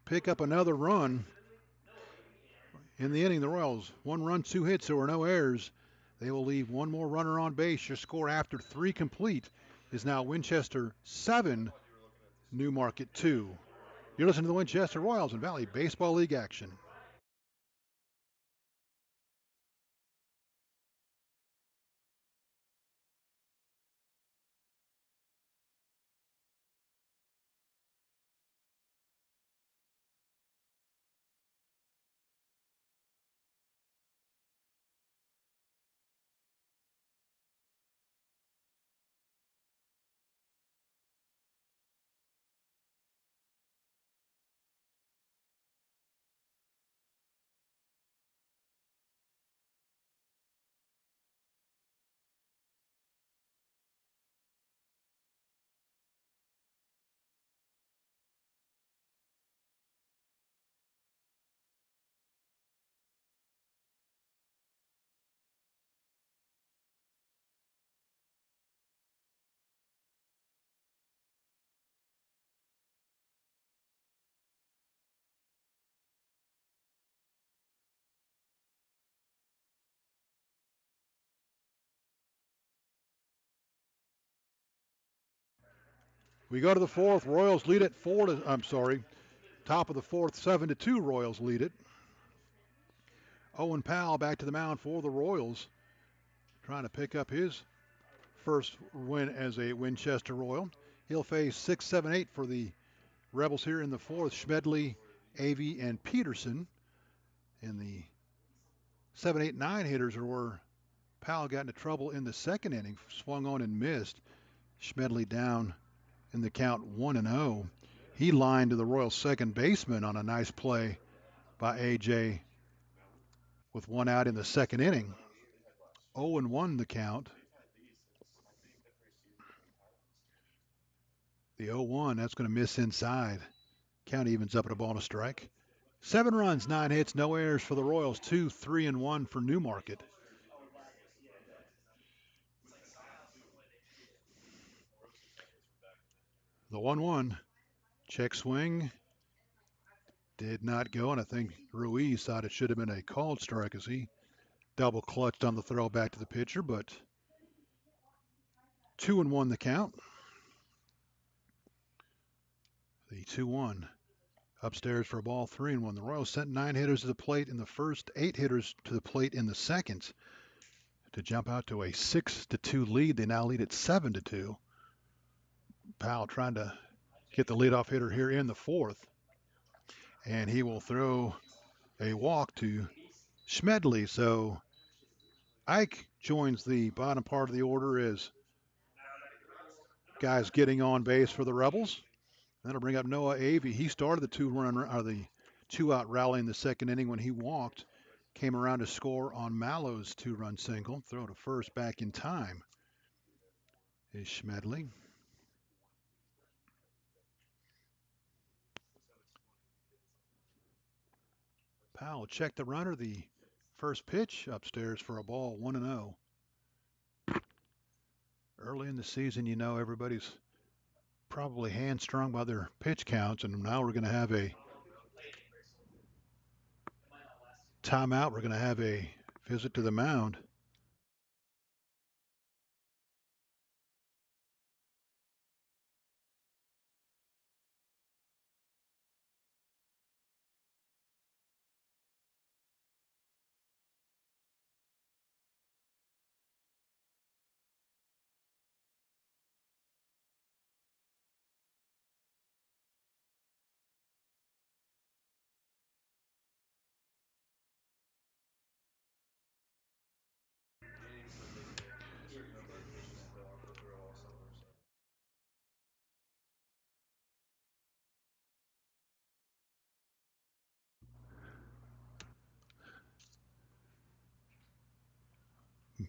pick up another run in the inning. The Royals, 1 run, 2 hits. There were no errors. They will leave one more runner on base. Your score after 3 complete is now Winchester 7, Newmarket 2. You're listening to the Winchester Royals and Valley Baseball League action. We go to the fourth. Royals lead it top of the fourth, 7-2. Royals lead it. Owen Powell back to the mound for the Royals, trying to pick up his first win as a Winchester Royal. He'll face 6, 7, 8 for the Rebels here in the fourth. Schmedley, Avey, and Peterson. And the 7, 8, 9 hitters are where Powell got into trouble in the second inning. Swung on and missed. Schmedley down in the count 1-0. He lined to the Royals second baseman on a nice play by AJ with 1 out in the second inning. 0-1 the count. The 0-1, that's going to miss inside. Count evens up at a ball and a strike. 7 runs, 9 hits, no errors for the Royals. 2, 3, and 1 for Newmarket. The 1-1. Check swing. Did not go, and I think Ruiz thought it should have been a called strike as he double clutched on the throw back to the pitcher, but 2-1 the count. The 2-1. Upstairs for a ball, 3-1. The Royals sent 9 hitters to the plate in the first, 8 hitters to the plate in the second to jump out to a 6-2 lead. They now lead at 7-2. Powell trying to get the leadoff hitter here in the fourth, and he will throw a walk to Schmedley. So Ike joins the bottom part of the order as guys getting on base for the Rebels. That'll bring up Noah Avey. He started the 2-out rally in the second inning when he walked. Came around to score on Mallow's 2-run single. Throw to first back in time is Schmedley. Powell checked the runner. The first pitch upstairs for a ball, 1-0. Early in the season, everybody's probably hamstrung by their pitch counts, and now we're going to have a timeout. We're going to have a visit to the mound.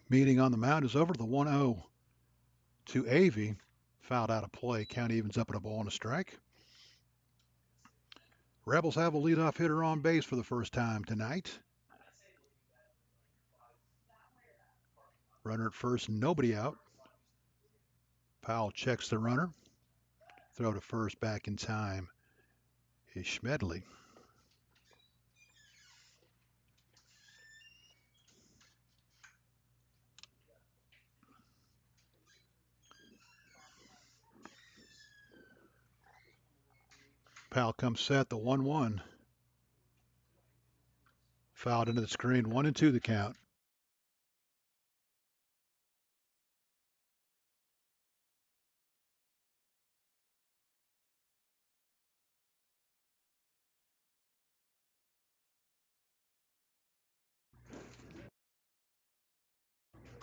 Meeting on the mound is over. The 1-0 to Avey. Fouled out of play. Count evens up at a ball and a strike. Rebels have a leadoff hitter on base for the first time tonight. Runner at first, nobody out. Powell checks the runner. Throw to first back in time is Schmedley. Powell comes set, the 1-1. Fouled into the screen, 1-2 the count.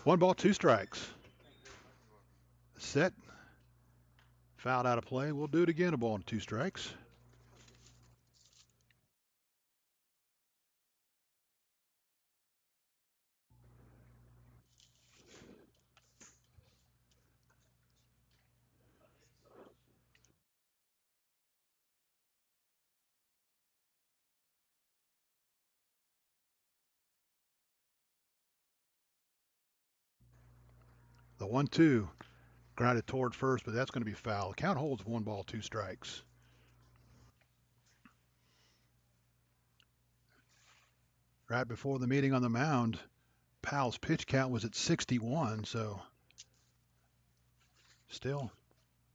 One ball, two strikes. Set. Fouled out of play. We'll do it again, a ball and two strikes. The 1-2. Grounded toward first, but that's going to be foul. The count holds one ball, two strikes. Right before the meeting on the mound, Powell's pitch count was at 61, so still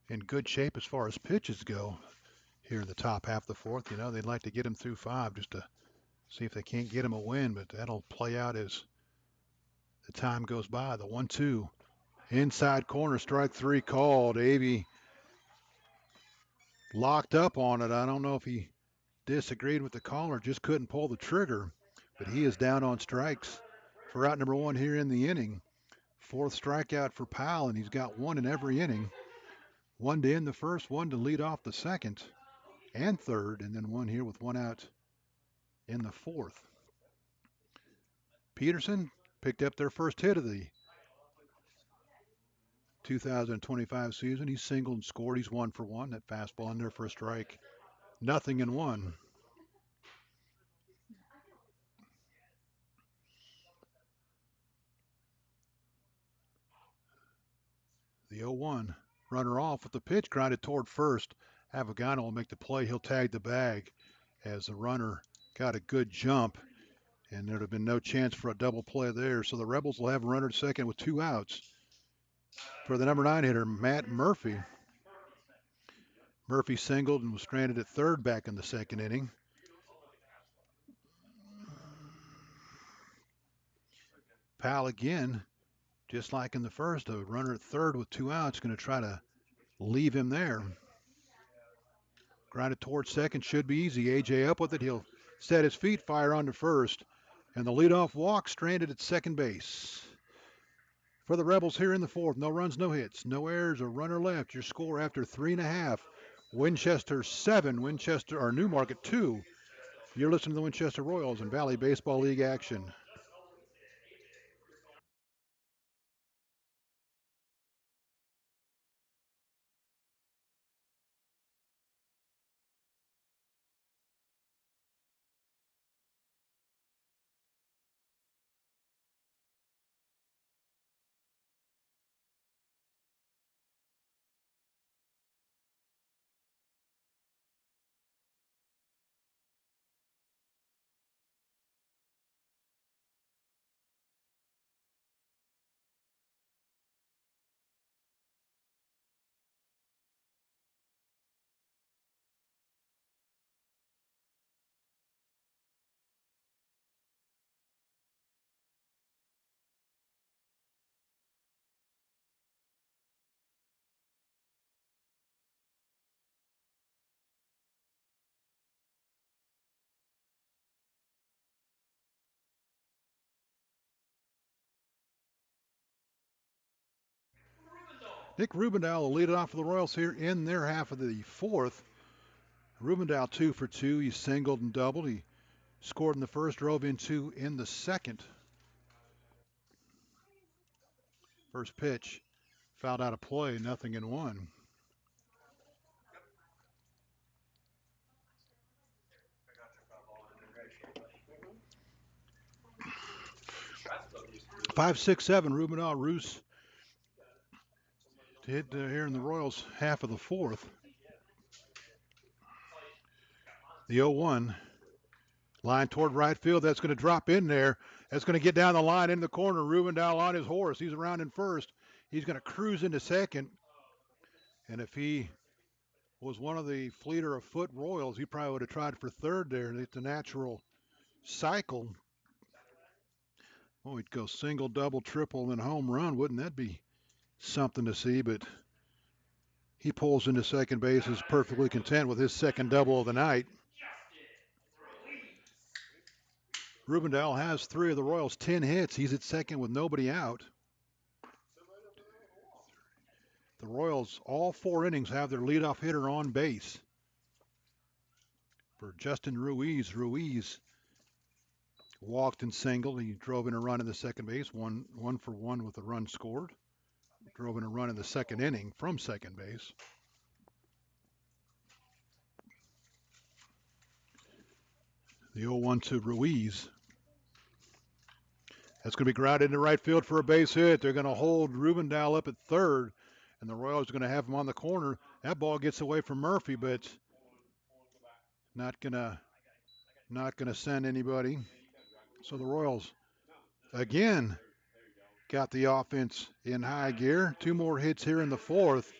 in good shape as far as pitches go here in the top half of the fourth. You know, they'd like to get him through five just to see if they can't get him a win, but that'll play out as the time goes by. The 1-2. Inside corner, strike three called. Avey locked up on it. I don't know if he disagreed with the call or just couldn't pull the trigger, but he is down on strikes for out number one here in the inning. Fourth strikeout for Powell, and he's got one in every inning. One to end the first, one to lead off the second and third, and then one here with one out in the fourth. Peterson picked up their first hit of the 2025 season. He singled and scored. He's 1 for 1. That fastball in there for a strike. Nothing in one. The 0-1. Runner off with the pitch grounded toward first. Avogano will make the play. He'll tag the bag as the runner got a good jump, and there'd have been no chance for a double play there. So the Rebels will have a runner at second with two outs. For the number 9 hitter, Matt Murphy. Murphy singled and was stranded at third back in the second inning. Powell again, just like in the first, a runner at third with two outs, going to try to leave him there. Grounded towards second, should be easy. AJ up with it. He'll set his feet, fire on to first. And the leadoff walk stranded at second base. For the Rebels here in the fourth, no runs, no hits, no errors, a runner left. Your score after 3.5. Winchester 7, Winchester or Newmarket 2. You're listening to the Winchester Royals and Valley Baseball League action. Nick Rubendow will lead it off for the Royals here in their half of the fourth. Rubendow 2 for 2. He singled and doubled. He scored in the first, drove in two in the second. First pitch, fouled out of play, 0-1. Five, six, seven. Rubenal Roos to hit here in the Royals half of the fourth. The 0-1. Line toward right field. That's going to drop in there. That's going to get down the line in the corner. Rubendahl on his horse. He's around in first. He's going to cruise into second. And if he was one of the fleeter of foot Royals, he probably would have tried for third there. It's a natural cycle. Oh, he'd go single, double, triple, and then home run. Wouldn't that be something to see? But he pulls into second base, is perfectly content with his second double of the night. Rubendahl has 3 of the Royals' 10 hits. He's at second with nobody out. The Royals, all 4 innings, have their leadoff hitter on base. For Justin Ruiz, Ruiz walked and singled. He drove in a run in the second base, one for one with a run scored. Drove in a run in the second inning from second base. The 0-1 to Ruiz. That's going to be grounded into right field for a base hit. They're going to hold Rubendahl up at third, and the Royals are going to have him on the corner. That ball gets away from Murphy, but not gonna send anybody. So the Royals again got the offense in high gear. 2 more hits here in the fourth,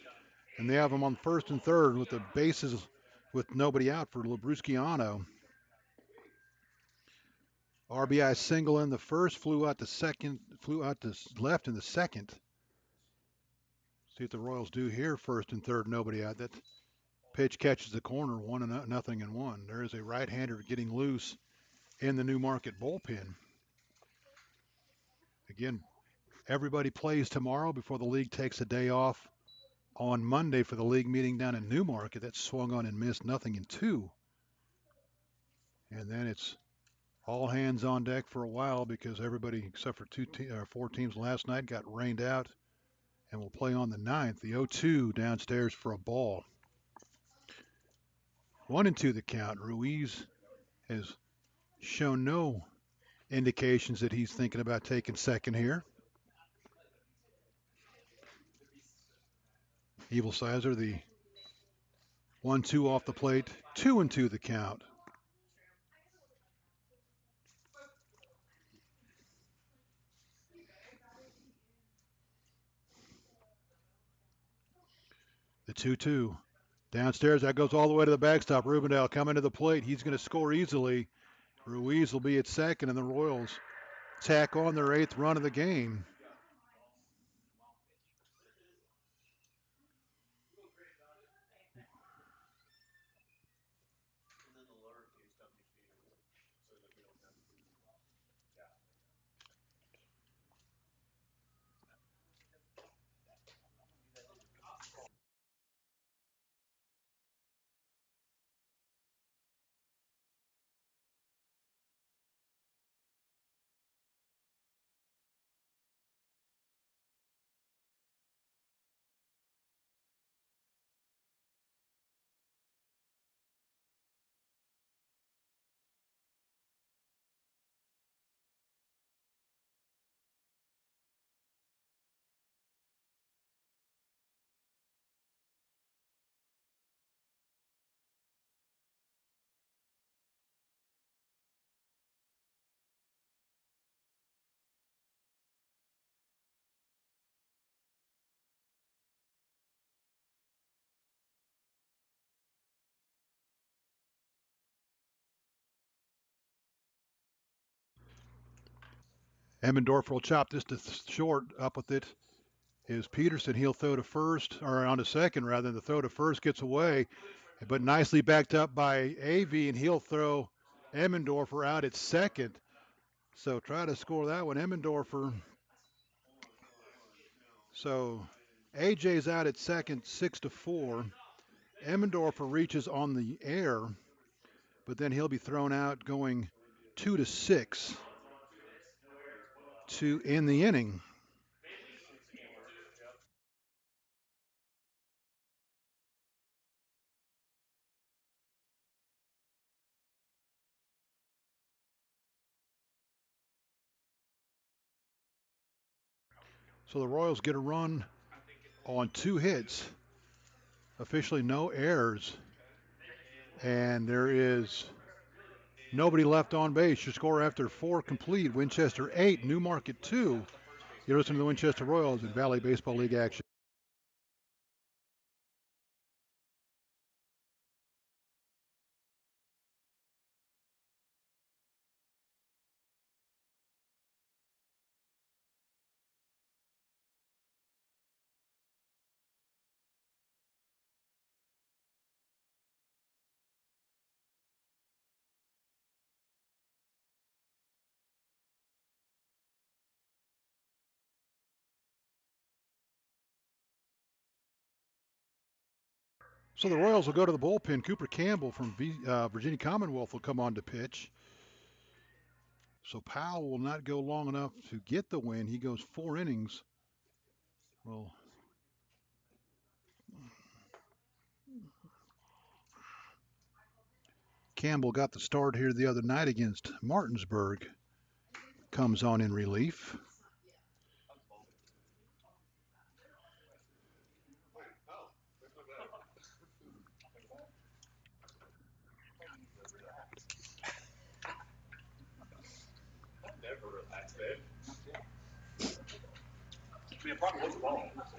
and they have them on first and third with the bases with nobody out for Labrusciano. RBI single in the first, flew out to left in the second. See what the Royals do here. First and third, nobody out. That pitch catches the corner, 1-0-1. There is a right-hander getting loose in the Newmarket bullpen. Again, everybody plays tomorrow before the league takes a day off on Monday for the league meeting down in Newmarket. That swung on and missed, 0-2. And then it's all hands on deck for a while because everybody except for 4 teams last night got rained out and will play on the 9th. The 0-2 downstairs for a ball. 1-2 the count. Ruiz has shown no indications that he's thinking about taking second here. Evil Sizer, the 1-2 off the plate. 2-2 the count. The 2-2. Downstairs, that goes all the way to the backstop. Rubendahl coming to the plate. He's going to score easily. Ruiz will be at second, and the Royals tack on their 8th run of the game. Emmendorfer will chop this to short. Up with it is Peterson. He'll throw to first, or on to second rather. The throw to first gets away, but nicely backed up by AV, and he'll throw Emmendorfer out at second. So try to score that one. Emmendorfer. So AJ's out at second, 6-4. Emmendorfer reaches on the air, but then he'll be thrown out going 2-6 to end the inning. So the Royals get a run on 2 hits. Officially no errors. And there is nobody left on base. Your score after 4 complete. Winchester 8, Newmarket 2. You're listening to the Winchester Royals in Valley Baseball League action. So the Royals will go to the bullpen. Cooper Campbell from Virginia Commonwealth will come on to pitch. So Powell will not go long enough to get the win. He goes 4 innings. Well, Campbell got the start here the other night against Martinsburg. Comes on in relief.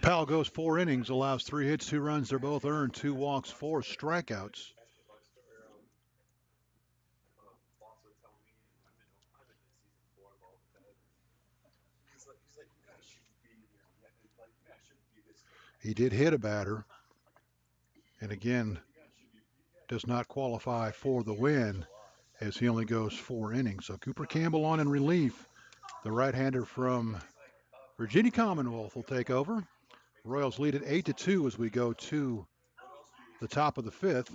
Powell goes 4 innings, allows 3 hits, 2 runs. They're both earned, 2 walks, 4 strikeouts. He did hit a batter, and again, does not qualify for the win as he only goes 4 innings. So Cooper Campbell on in relief. The right-hander from Virginia Commonwealth will take over. Royals lead at 8-2 as we go to the top of the 5th.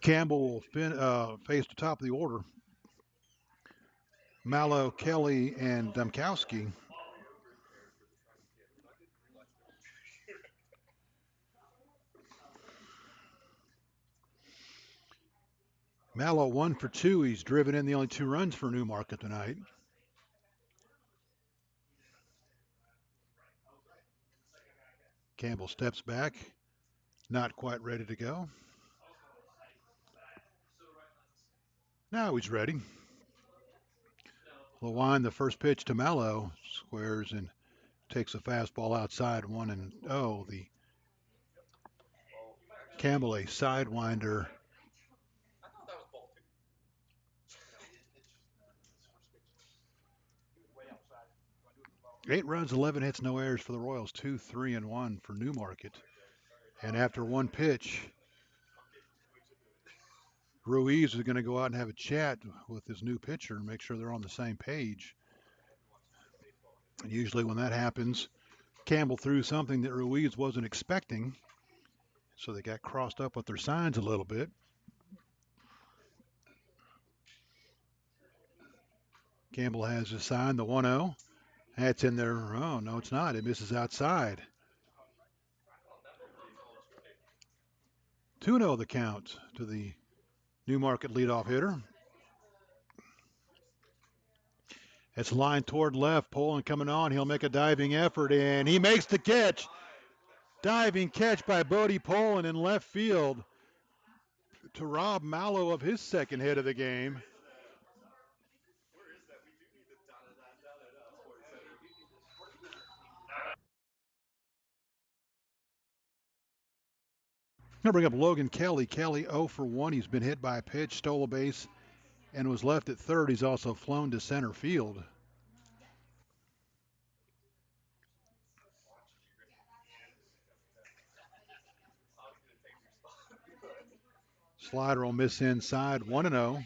Campbell will face the top of the order. Mallow, Kelly, and Domkowski. Mallow 1 for 2. He's driven in the only 2 runs for Newmarket tonight. Campbell steps back, not quite ready to go. Now he's ready. Lewine, the first pitch to Mallow, squares and takes a fastball outside 1-0. The Campbell a sidewinder. 8 runs, 11 hits, no errors for the Royals. 2, 3, and 1 for Newmarket. And after 1 pitch, Ruiz is going to go out and have a chat with his new pitcher and make sure they're on the same page. And usually when that happens, Campbell threw something that Ruiz wasn't expecting, so they got crossed up with their signs a little bit. Campbell has his sign, the 1-0. That's in there. Oh, no, it's not. It misses outside. 2-0 the count to the Newmarket leadoff hitter. It's lined toward left. Poland coming on. He'll make a diving effort, and he makes the catch. Diving catch by Bodie Poland in left field to rob Mallow of his second hit of the game. I'm going to bring up Logan Kelly. Kelly 0 for 1. He's been hit by a pitch, stole a base, and was left at third. He's also flown to center field. Slider will miss inside, 1-0.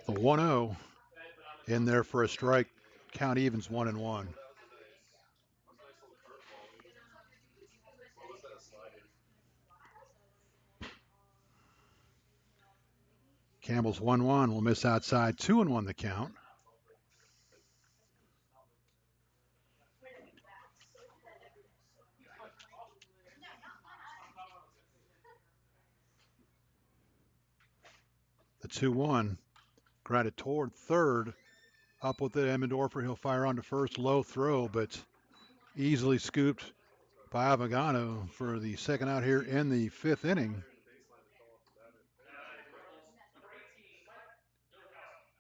The 1-0 in there for a strike. Count evens 1-1. Campbell's 1-1 will miss outside, 2-1 the count. 2-1. Grounded toward third. Up with it, Emmendorfer. He'll fire on to first. Low throw, but easily scooped by Avogano for the second out here in the fifth inning.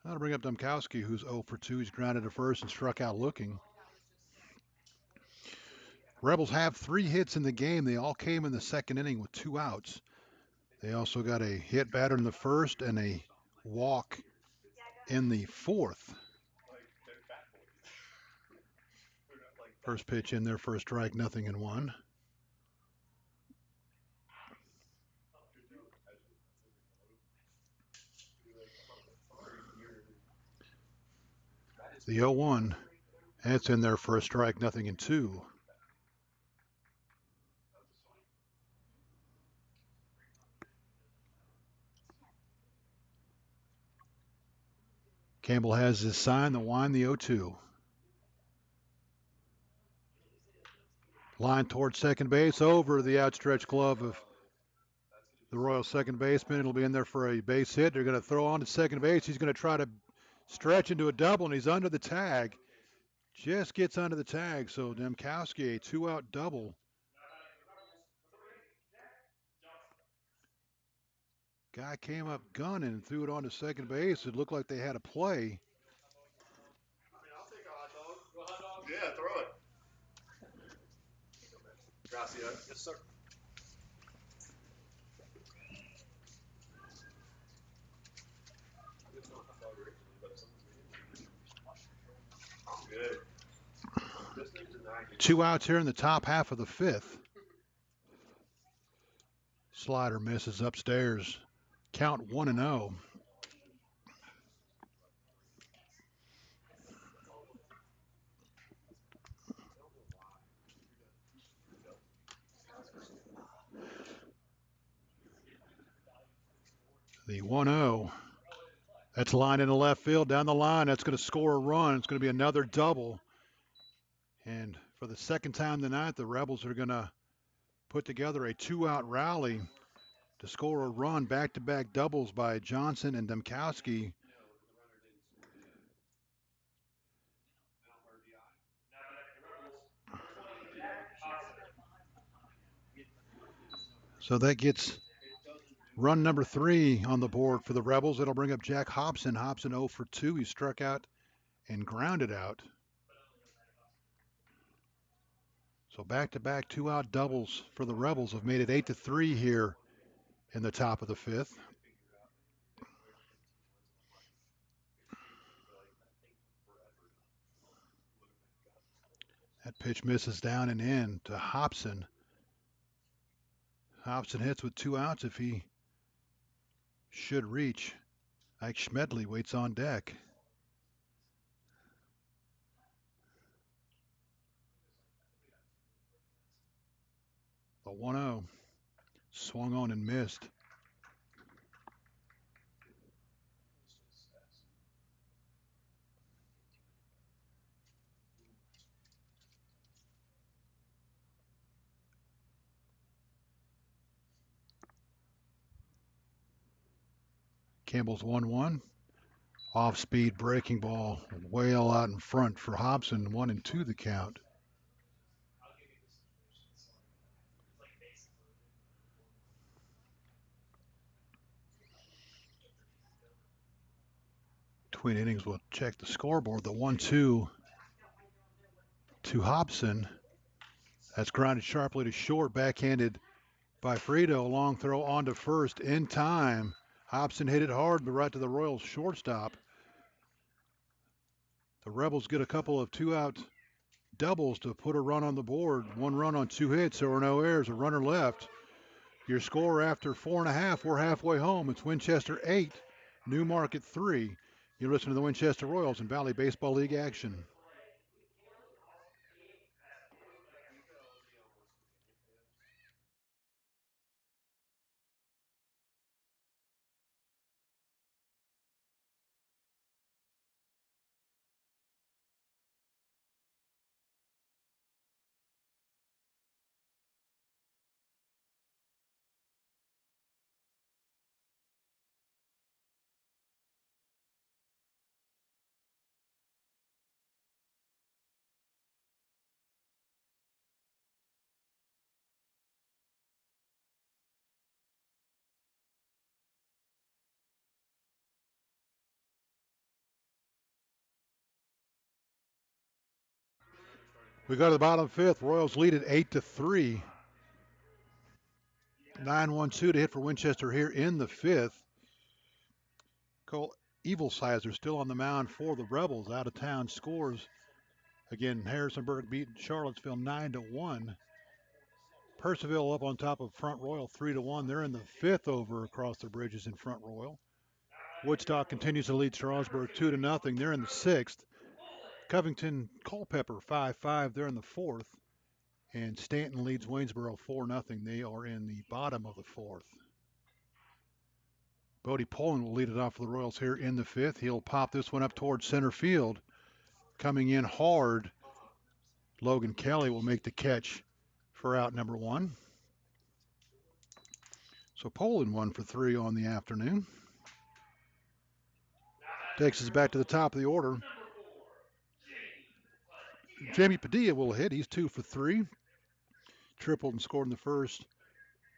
That'll bring up Domkowski, who's 0 for 2. He's grounded to first and struck out looking. Rebels have 3 hits in the game. They all came in the second inning with 2 outs. They also got a hit batter in the first and a walk in the fourth. First pitch in there for a strike, 0-1. The 0-1, that's in there for a strike, 0-2. Campbell has his sign, the wine, the 0-2. Line towards second base, over the outstretched glove of the Royals second baseman. It'll be in there for a base hit. They're going to throw on to second base. He's going to try to stretch into a double, and he's under the tag. Just gets under the tag, so Domkowski, a 2-out double. Guy came up gunning and threw it on to second base. It looked like they had a play. I'll take a hot dog. A hot dog? Yeah, throw it. Gracias. Yes, sir. Good. 2 outs here in the top half of the fifth. Slider misses upstairs. Count 1-0. The 1-0. That's lined into left field down the line. That's going to score a run. It's going to be another double. And for the second time tonight, the Rebels are going to put together a 2-out rally to score a run. Back-to-back doubles by Johnson and Domkowski. So that gets run number 3 on the board for the Rebels. It'll bring up Jack Hobson. Hobson 0 for 2. He struck out and grounded out. So back-to-back 2-out doubles for the Rebels have made it 8-3 here in the top of the fifth. That pitch misses down and in to Hobson. Hobson hits with 2 outs if he should reach. Ike Schmedley waits on deck. The 1-0 swung on and missed. Campbell's 1-1. Off-speed breaking ball, well out in front for Hobson. 1-2 the count. Between innings, we'll check the scoreboard. The 1-2 to Hobson. That's grounded sharply to short, backhanded by Frito. Long throw on to first in time. Hobson hit it hard, but right to the Royals shortstop. The Rebels get a couple of 2-out doubles to put a run on the board. 1 run on 2 hits. There were no errors. A runner left. Your score after 4.5. We're halfway home. It's Winchester 8, Newmarket 3. You're listening to the Winchester Royals in Valley Baseball League action. We go to the bottom fifth. Royals lead at 8-3. 9-1-2 to hit for Winchester here in the fifth. Cole Evilsizer still on the mound for the Rebels. Out of town scores. Again, Harrisonburg beat Charlottesville 9-1. Percival up on top of Front Royal 3-1. They're in the fifth over across the bridges in Front Royal. Woodstock continues to lead Strasburg 2-0. They're in the sixth. Covington Culpeper 5-5. They're in the fourth. And Stanton leads Waynesboro 4-0. They are in the bottom of the fourth. Bodie Poland will lead it off for the Royals here in the fifth. He'll pop this one up towards center field. Coming in hard, Logan Kelly will make the catch for out number one. So Poland 1 for 3 on the afternoon. Takes us back to the top of the order. Jamie Padilla will hit. He's 2 for 3. Tripled and scored in the first.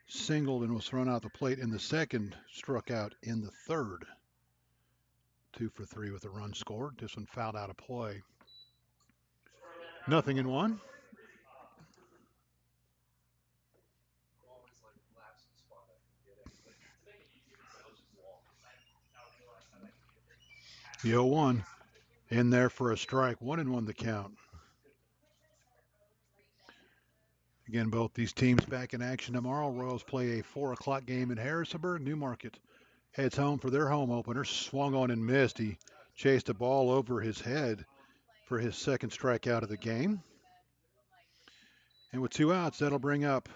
Singled and was thrown out the plate in the second. Struck out in the third. 2 for 3 with a run scored. This one fouled out of play. 0-1. The 0-1 in there for a strike. 1-1 the count. Again, both these teams back in action tomorrow. Royals play a 4 o'clock game in Harrisonburg. Newmarket heads home for their home opener. Swung on and missed. He chased a ball over his head for his second strikeout of the game. And with 2 outs, that'll bring up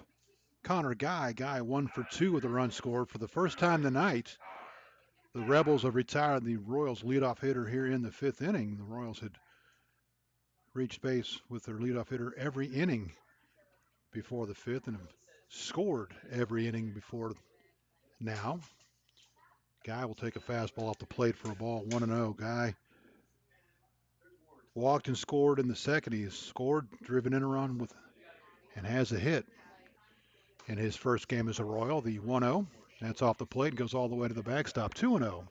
Connor Guy. Guy 1 for 2 with a run scored. For the first time tonight, the Rebels have retired the Royals leadoff hitter here in the fifth inning. The Royals had reached base with their leadoff hitter every inning before the fifth and have scored every inning before now. Guy will take a fastball off the plate for a ball. 1-0. Guy walked and scored in the second. He's scored, driven in a run with, and has a hit in his first game as a Royal. The 1-0. That's off the plate and goes all the way to the backstop. 2-0.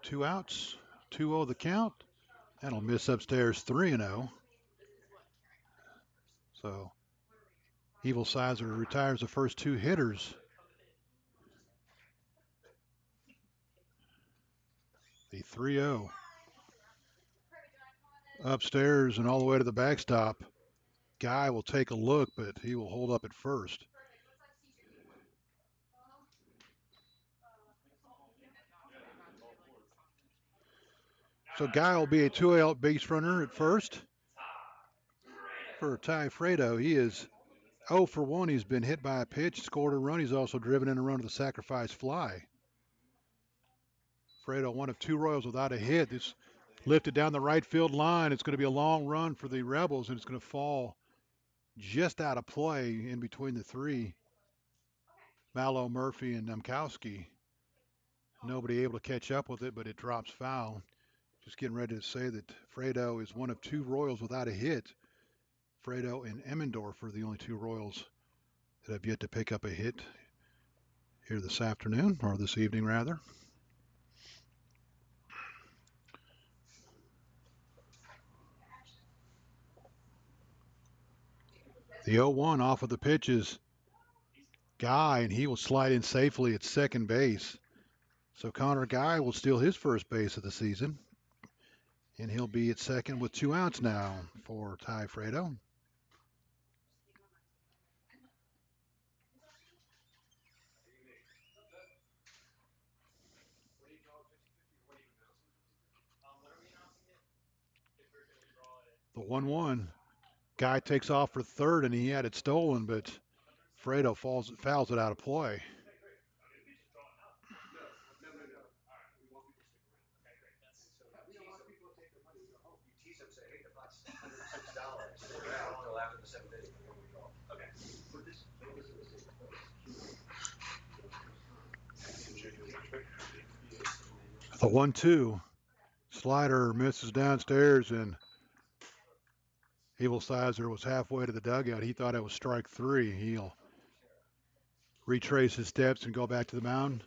Two outs. 2-0 the count. That'll miss upstairs. 3-0. So Evil Sizer retires the first 2 hitters. The 3-0. Upstairs and all the way to the backstop. Guy will take a look, but he will hold up at first. So Guy will be a 2-out base runner at first for Ty Fredo. He is 0 for 1. He's been hit by a pitch, scored a run. He's also driven in a run to the sacrifice fly. Fredo, one of 2 Royals without a hit. It's lifted down the right field line. It's going to be a long run for the Rebels, and it's going to fall just out of play in between the 3. Mallow, Murphy, and Nemkowski. Nobody able to catch up with it, but it drops foul. Just getting ready to say that Fredo is one of 2 Royals without a hit. Fredo and Emmendorf are the only 2 Royals that have yet to pick up a hit here this afternoon, or this evening rather. The 0-1 off of the pitch is Guy, and he will slide in safely at second base. So Connor Guy will steal his first base of the season, and he'll be at second with 2 outs now for Ty Fredo. The 1-1. Guy takes off for third, and he had it stolen, but Fredo fouls it out of play. The 1-2. Slider misses downstairs, and Evil Sizer was halfway to the dugout. He thought it was strike three. He'll retrace his steps and go back to the mound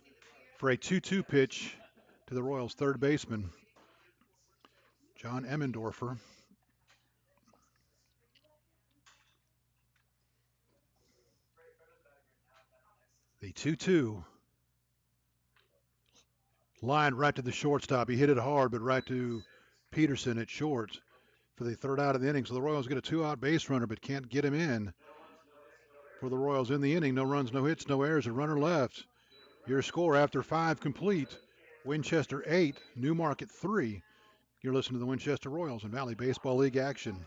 for a 2-2 pitch to the Royals' third baseman, John Emmendorfer. The 2-2 line right to the shortstop. He hit it hard, but right to Peterson at short for the third out of the inning. So the Royals get a 2-out base runner, but can't get him in. For the Royals in the inning, no runs, no hits, no errors, a runner left. Your score after 5 complete, Winchester 8, Newmarket 3. You're listening to the Winchester Royals in Valley Baseball League action.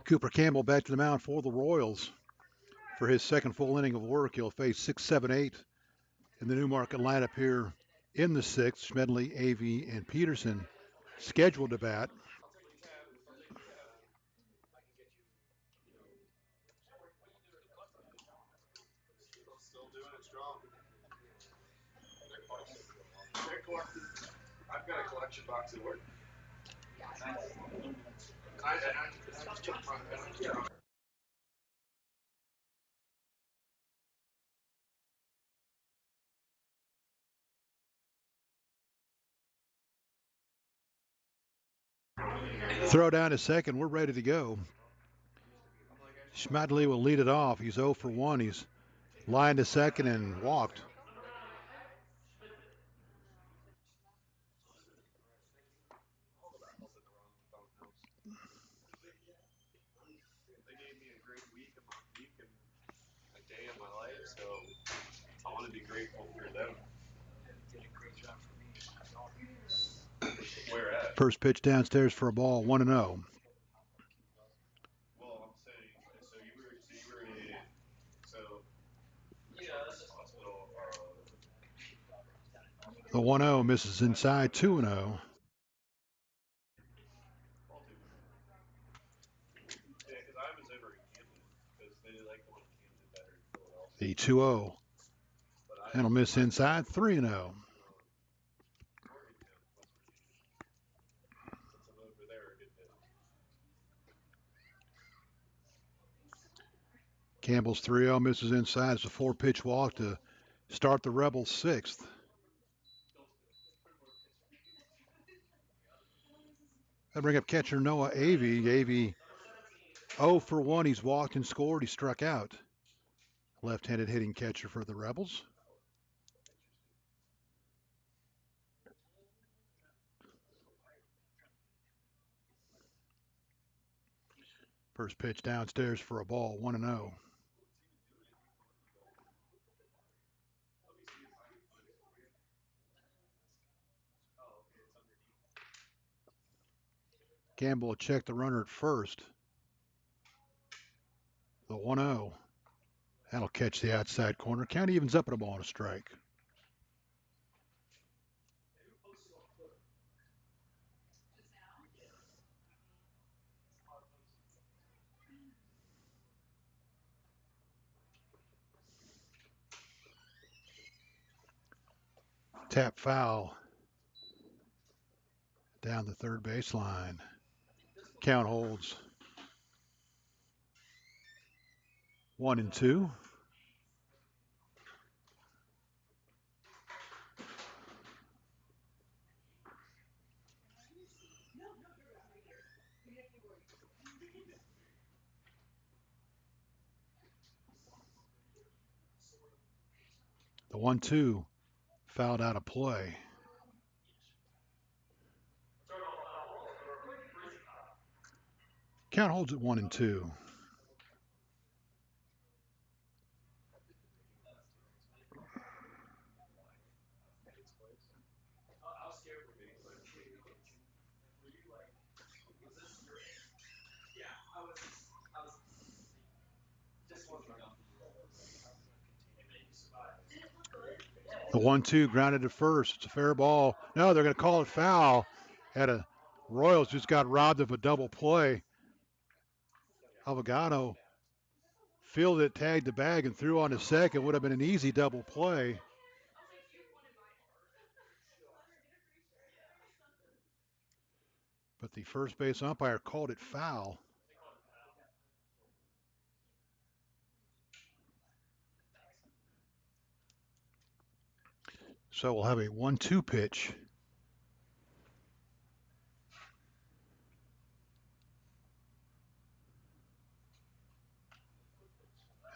Cooper Campbell back to the mound for the Royals. For his second full inning of work, he'll face 6, 7, 8 in the Newmarket lineup here in the sixth. Smedley, Avey, and Peterson scheduled to bat. Still doing it strong. I've got a collection box at work. I just took my Throw down to second. We're ready to go. Smedley will lead it off. He's 0 for 1. He's lined to second and walked. They gave me a great week and a day of my life, so I want to be grateful for them. Where at? First pitch downstairs for a ball, 1-0. Well, I'm saying, so you were in, so hospital. The 1-0 misses inside, 2-0. Yeah, because I was over in Camden because they like the one in Camden better in Philadelphia. The 2-0. That'll miss inside, 3-0. Campbell's 3-0 misses inside. It's a 4-pitch walk to start the Rebels' sixth. That bring up catcher Noah Avey. Avey 0 for 1. He's walked and scored. He struck out. Left-handed hitting catcher for the Rebels. First pitch downstairs for a ball, 1-0. Campbell will check the runner at first. The 1-0. That'll catch the outside corner. Count evens up at a ball and a strike. Tap foul down the third baseline. Count holds 1-2. The 1-2 fouled out of play. Count holds at 1-2. The 1-2 grounded to first. It's a fair ball. No, they're going to call it foul. Royals just got robbed of a double play. Avogado fielded it, tagged the bag, and threw on to second. Would have been an easy double play. But the first base umpire called it foul. So we'll have a 1-2 pitch.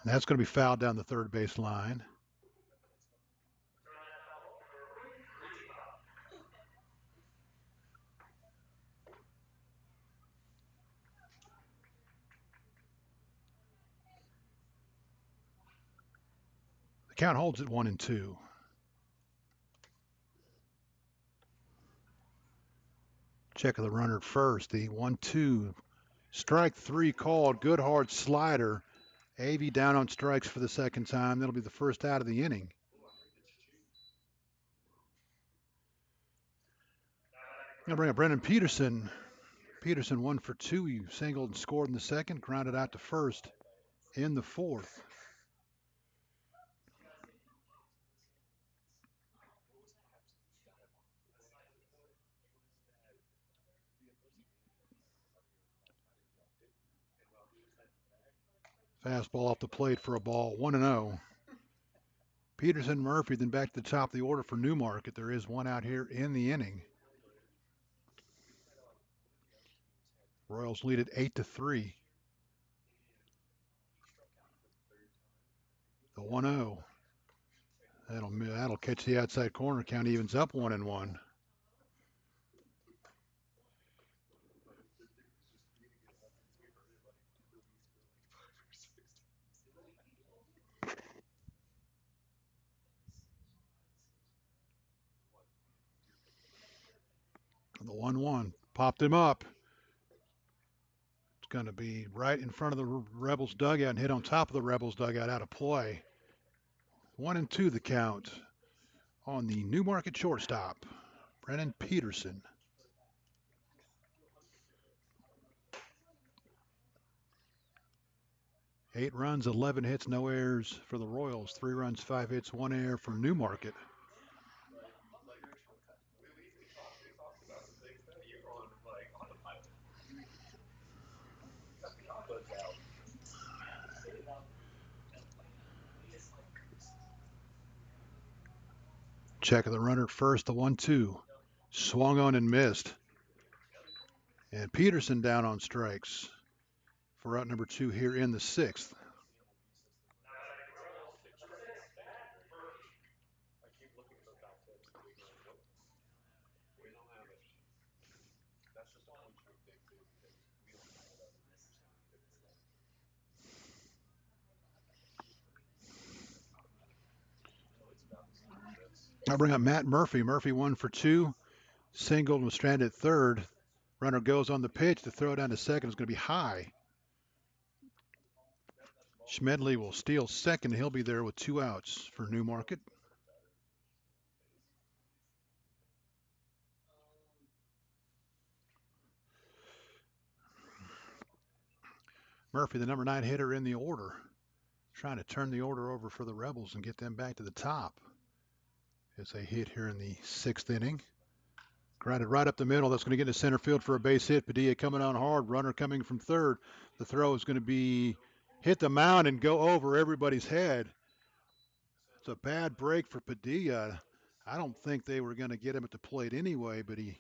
And that's going to be fouled down the third base line. The count holds at 1-2. Check of the runner at first. The 1-2. Strike three called. Good hard slider. Avey down on strikes for the second time. That'll be the first out of the inning. Going to bring up Brendan Peterson. Peterson 1 for 2. He singled and scored in the second. Grounded out to first in the fourth. Fastball off the plate for a ball. 1-0. Peterson, Murphy, then back to the top of the order for Newmarket. There is one out here in the inning. Royals lead it 8-3. The 1-0. That'll catch the outside corner. Count evens up 1-1. The 1-1 popped him up. It's going to be right in front of the Rebels dugout and hit on top of the Rebels dugout out of play. 1-2 the count on the Newmarket shortstop, Brennan Peterson. 8 runs, 11 hits, no errors for the Royals. 3 runs, 5 hits, 1 error for Newmarket. Check of the runner at first, the 1-2. Swung on and missed. And Peterson down on strikes for out number 2 here in the 6th. I'll bring up Matt Murphy. Murphy 1 for 2. Singled and was stranded at third. Runner goes on the pitch. The throw down to second is going to be high. Schmedley will steal second. He'll be there with 2 outs for Newmarket. Murphy, the number 9 hitter in the order, trying to turn the order over for the Rebels and get them back to the top as they hit here in the 6th inning. Grounded right up the middle. That's going to get into center field for a base hit. Padilla coming on hard. Runner coming from third. The throw is going to be hit the mound and go over everybody's head. It's a bad break for Padilla. I don't think they were going to get him at the plate anyway, but he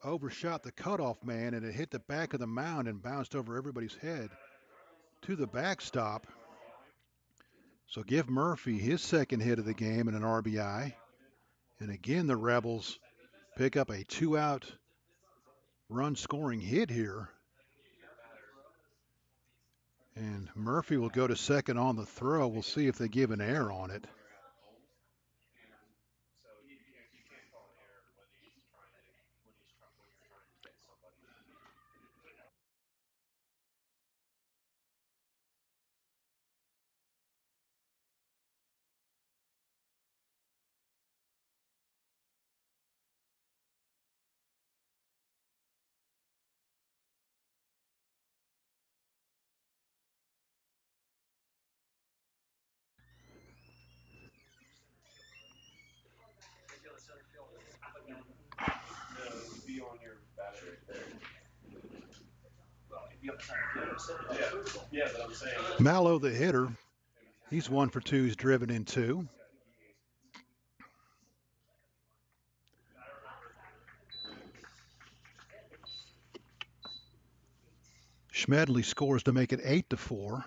overshot the cutoff man and it hit the back of the mound and bounced over everybody's head to the backstop. So give Murphy his second hit of the game and an RBI. And again, the Rebels pick up a 2-out run scoring hit here. And Murphy will go to second on the throw. We'll see if they give an error on it. Mallow, the hitter, he's 1 for 2. He's driven in 2. Schmedley scores to make it 8-4.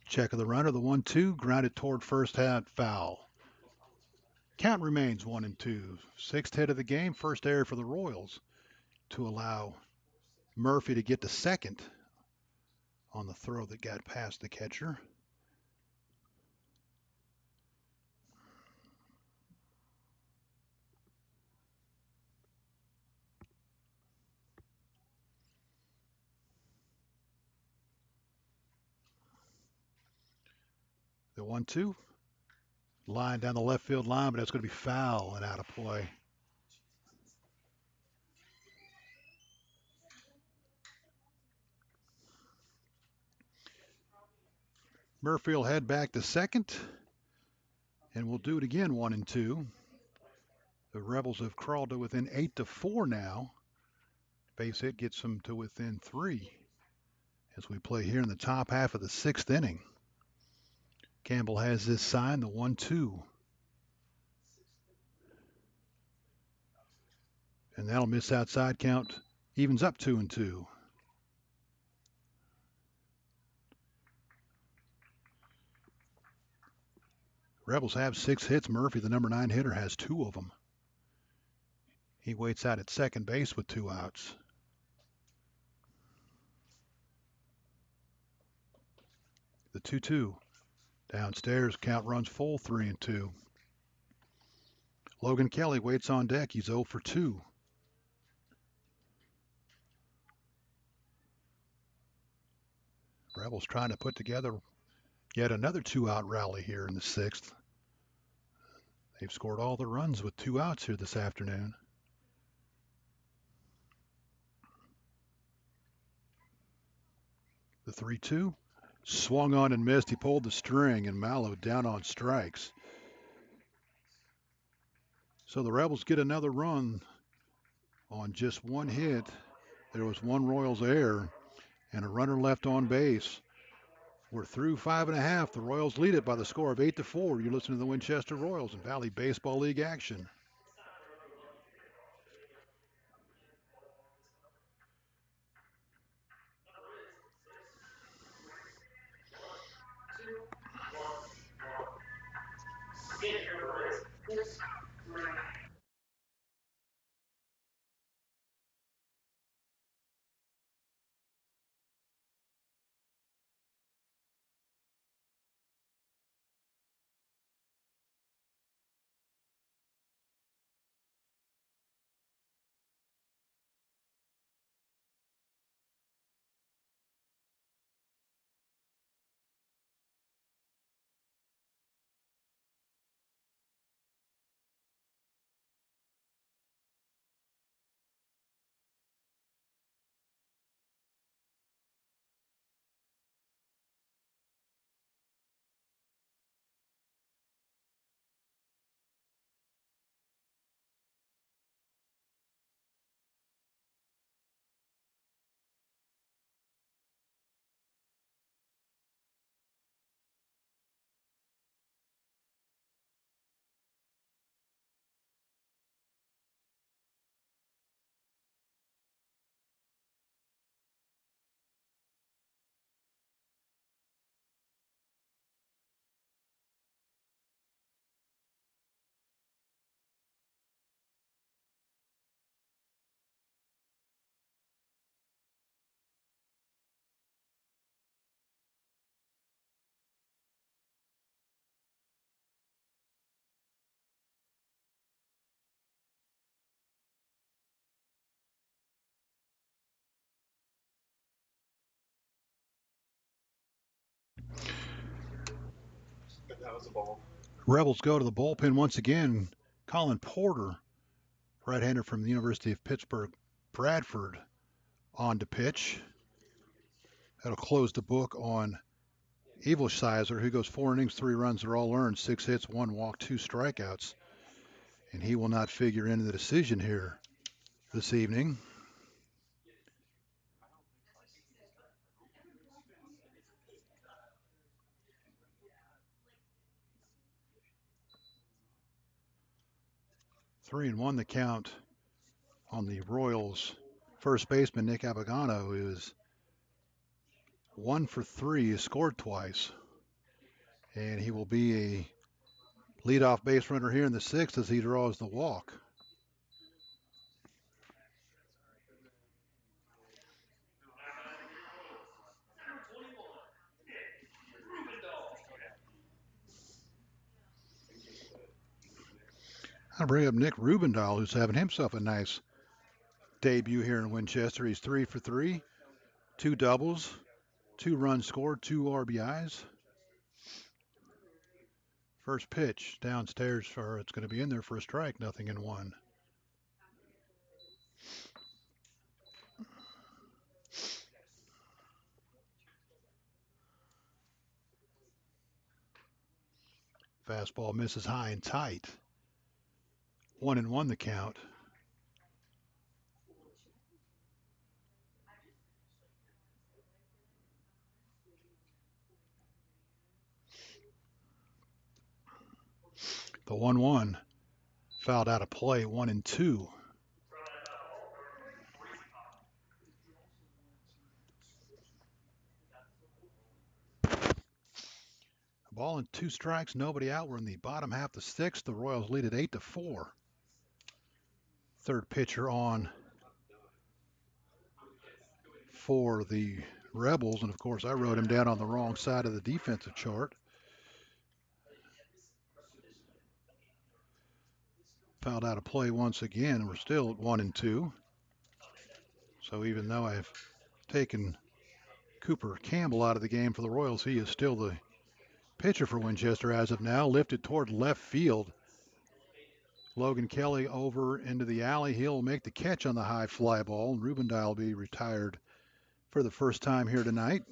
Check of the runner, the 1-2, grounded toward first, hat foul. Count remains 1-2. Sixth hit of the game, first error for the Royals to allow Murphy to get to second on the throw that got past the catcher. The 1-2, line down the left field line, but that's going to be foul and out of play. Murphy will head back to second, and we'll do it again, 1-2. The Rebels have crawled to within 8-4 now. Base hit gets them to within 3 as we play here in the top half of the 6th inning. Campbell has this sign, the 1-2. And that'll miss outside, count evens up 2-2. Rebels have 6 hits. Murphy, the number 9 hitter, has 2 of them. He waits out at second base with 2 outs. The 2-2. Downstairs, count runs full, 3-2. Logan Kelly waits on deck. He's 0 for 2. Rebels trying to put together yet another 2-out rally here in the 6th. They've scored all the runs with 2 outs here this afternoon. The 3-2. Swung on and missed. He pulled the string, and Mallow down on strikes. So the Rebels get another run on just 1 hit. There was 1 Royals error and a runner left on base. We're through 5.5. The Royals lead it by the score of 8-4. You're listening to the Winchester Royals in Valley Baseball League action. was a ball. Rebels go to the bullpen once again. Colin Porter, right-hander from the University of Pittsburgh, Bradford, on to pitch. That'll close the book on Evil Sizer, who goes 4 innings, 3 runs, they're all earned, 6 hits, 1 walk, 2 strikeouts. And he will not figure into the decision here this evening. Three and one the count on the Royals. First baseman Nick Abogano is 1 for 3, has scored twice. And he will be a leadoff base runner here in the 6th as he draws the walk. I'll bring up Nick Rubendahl, who's having himself a nice debut here in Winchester. He's 3 for 3, 2 doubles, 2 runs scored, 2 RBIs. First pitch downstairs, or it's going to be in there for a strike, 0-1. Fastball misses high and tight. 1-1 the count. The 1-1 fouled out of play, 1-2. Ball and 2 strikes, nobody out. We're in the bottom half of the 6th. The Royals lead at 8-4. Third pitcher on for the Rebels, and of course I wrote him down on the wrong side of the defensive chart. Fouled out of play once again, and we're still at 1-2. So even though I've taken Cooper Campbell out of the game for the Royals, he is still the pitcher for Winchester as of now. Lifted toward left field. Logan Kelly over into the alley. He'll make the catch on the high fly ball, and Rubendahl will be retired for the first time here tonight.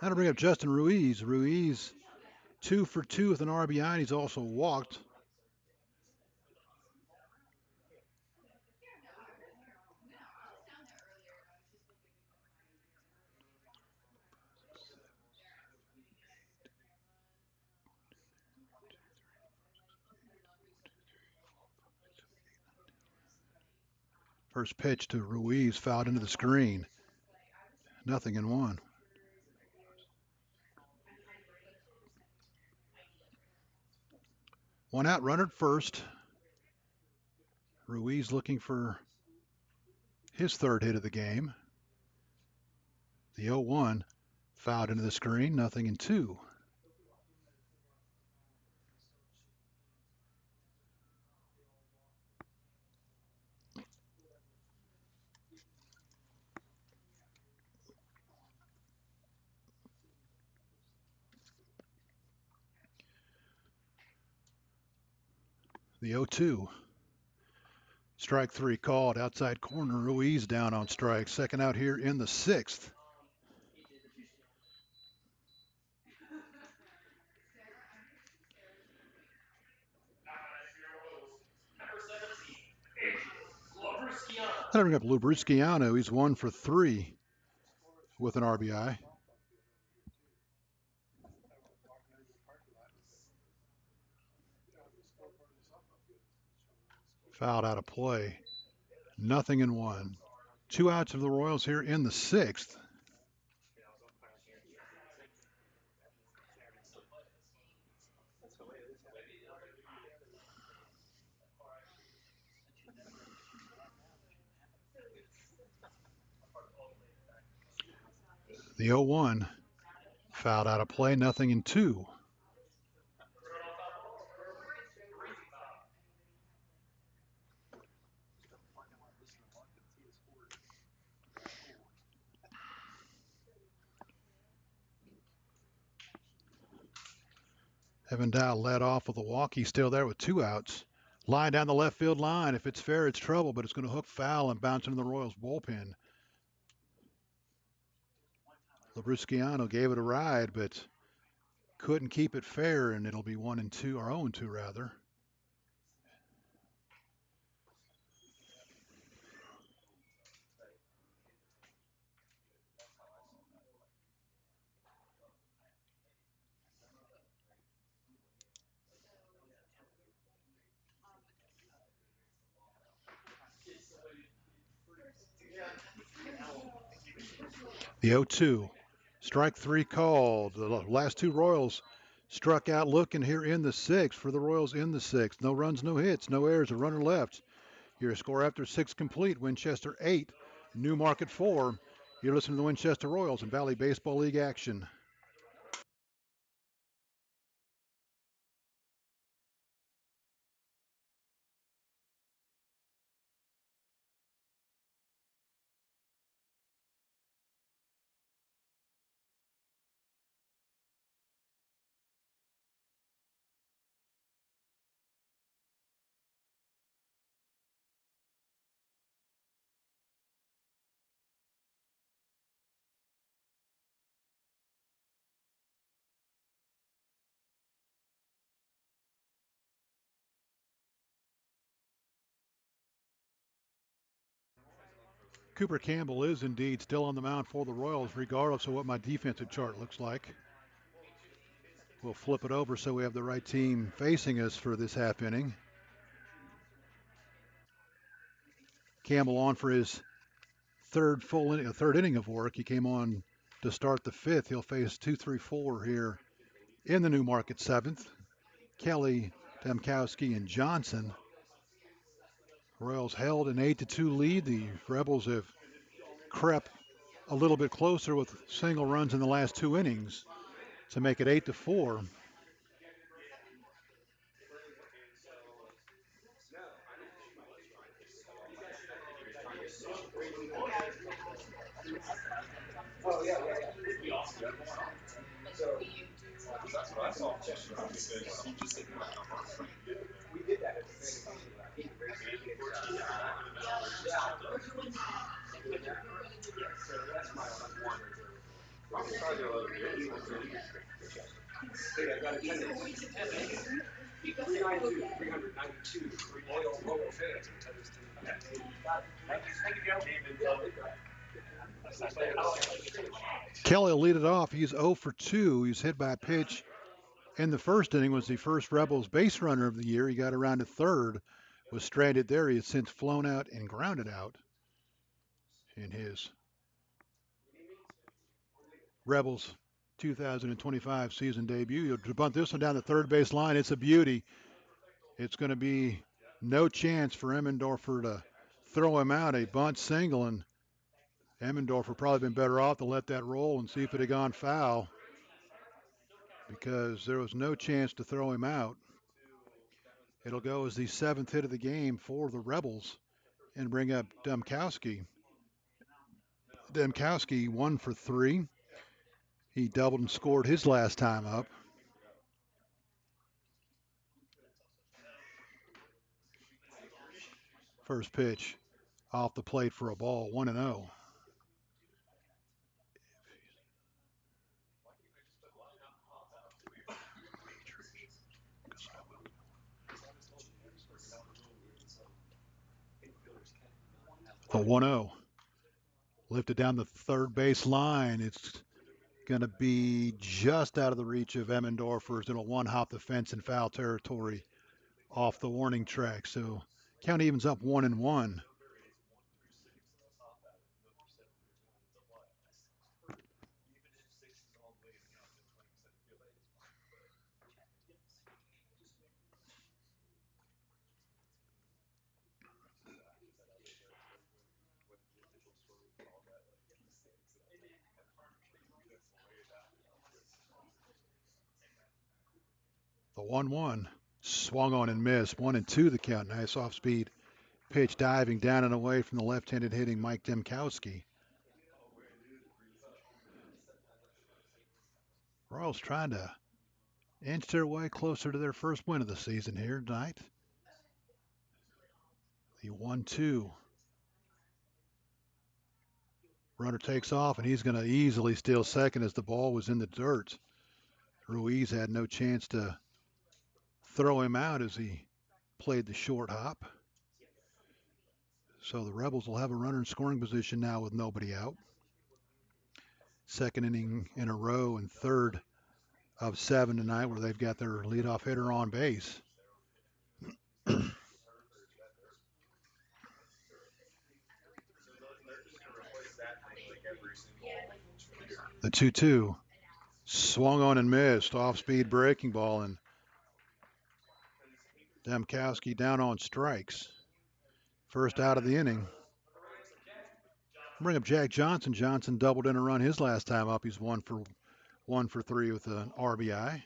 That'll bring up Justin Ruiz. Ruiz 2 for 2 with an RBI, and he's also walked. First pitch to Ruiz, fouled into the screen. 0-1. One out, runner at first. Ruiz looking for his third hit of the game. The 0-1 fouled into the screen, 0-2. The 0-2. Strike 3 called, outside corner. Ruiz down on strike. Second out here in the 6th. That'll bring up Lou Bruschiano. He's 1 for 3 with an RBI. Fouled out of play. 0-1. 2 outs of the Royals here in the 6th. The 0-1 fouled out of play, 0-2. Evan Dow led off with a walk. He's still there with 2 outs. Line down the left field line. If it's fair, it's trouble, but it's going to hook foul and bounce into the Royals bullpen. Labrusciano gave it a ride, but couldn't keep it fair, and it'll be 1-2, or 0-2 rather. The 0-2. Strike three called. The last two Royals struck out looking here in the sixth for the Royals in the sixth. No runs, no hits, no errors, a runner left. Your score after six complete. Winchester 8, Newmarket 4. You're listening to the Winchester Royals in Valley Baseball League action. Cooper Campbell is indeed still on the mound for the Royals, regardless of what my defensive chart looks like. We'll flip it over so we have the right team facing us for this half inning. Campbell on for his third inning of work. He came on to start the fifth. He'll face 2, 3, 4 here in the Newmarket seventh. Kelly, Demkowski, and Johnson. Royals held an 8-2 lead. The Rebels have crept a little bit closer with single runs in the last 2 innings to make it 8-4. Kelly will lead it off. He's 0 for 2. He's hit by a pitch in the first inning. Was the first Rebels base runner of the year. He got around to third, was stranded there. He has since flown out and grounded out in his Rebels 2025 season debut. You'll bunt this one down the third base line. It's a beauty. It's going to be no chance for Emmendorfer to throw him out. A bunt single, and Emmendorfer probably been better off to let that roll and see if it had gone foul, because there was no chance to throw him out. It'll go as the seventh hit of the game for the Rebels and bring up Demkowski. Demkowski 1 for 3. He doubled and scored his last time up. First pitch off the plate for a ball, 1-0. The 1-0. Lifted down the third base line. It's going to be just out of the reach of Emmendorfer's. It'll one hop the fence in foul territory off the warning track. So count evens up 1-1. The 1-1 swung on and missed. 1-2 the count. Nice off speed pitch diving down and away from the left-handed hitting Mike Demkowski. Royals trying to inch their way closer to their first win of the season here tonight. The 1-2. Runner takes off, and he's going to easily steal second as the ball was in the dirt. Ruiz had no chance to throw him out as he played the short hop. So the Rebels will have a runner in scoring position now with nobody out. Second inning in a row and third of 7 tonight where they've got their leadoff hitter on base. The 2-2 swung on and missed. Off-speed breaking ball, and Demkowski down on strikes. First out of the inning. Bring up Jack Johnson. Johnson doubled in a run his last time up. He's 1 for 3 with an RBI.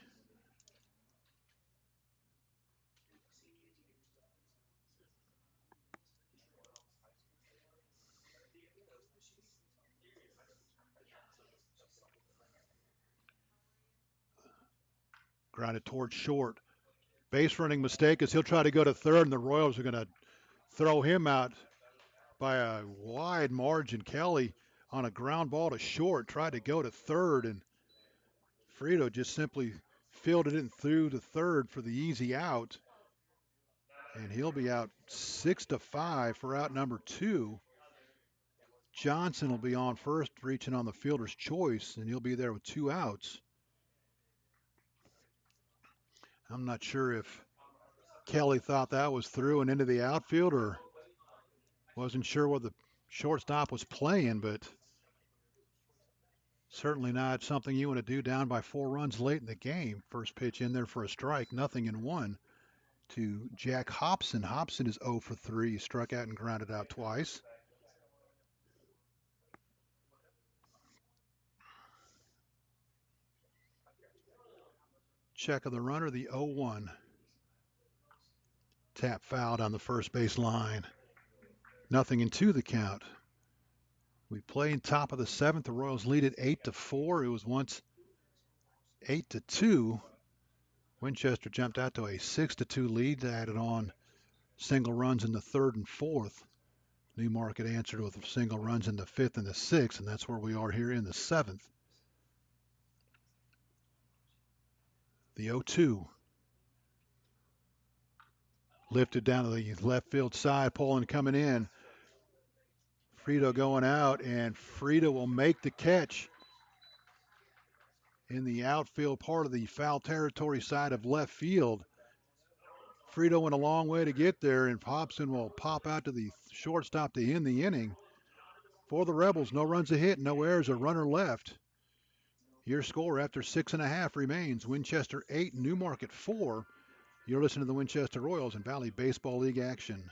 Grounded towards short. Base running mistake as he'll try to go to third, and the Royals are going to throw him out by a wide margin. Kelly on a ground ball to short tried to go to third, and Frito just simply fielded it and threw to third for the easy out. And he'll be out 6-5 for out number 2. Johnson will be on first, reaching on the fielder's choice, and he'll be there with 2 outs. I'm not sure if Kelly thought that was through and into the outfield or wasn't sure what the shortstop was playing, but certainly not something you want to do down by 4 runs late in the game. First pitch in there for a strike, 0-1 to Jack Hobson. Hobson is 0 for 3. He struck out and grounded out twice. Check of the runner, the 0-1. Tap fouled on the first base line. 0-2 the count. We play in top of the 7th. The Royals lead it 8-4. It was once 8-2. Winchester jumped out to a 6-2 lead, added on single runs in the 3rd and 4th. Newmarket answered with single runs in the 5th and the 6th, and that's where we are here in the 7th. The 0-2. Lifted down to the left field side, Poland coming in. Frito going out, and Frito will make the catch in the outfield part of the foul territory side of left field. Frito went a long way to get there, and Hobson will pop out to the shortstop to end the inning. For the Rebels, no runs a hit, no errors, a runner left. Your score after 6.5 remains Winchester 8, Newmarket 4. You're listening to the Winchester Royals and Valley Baseball League action.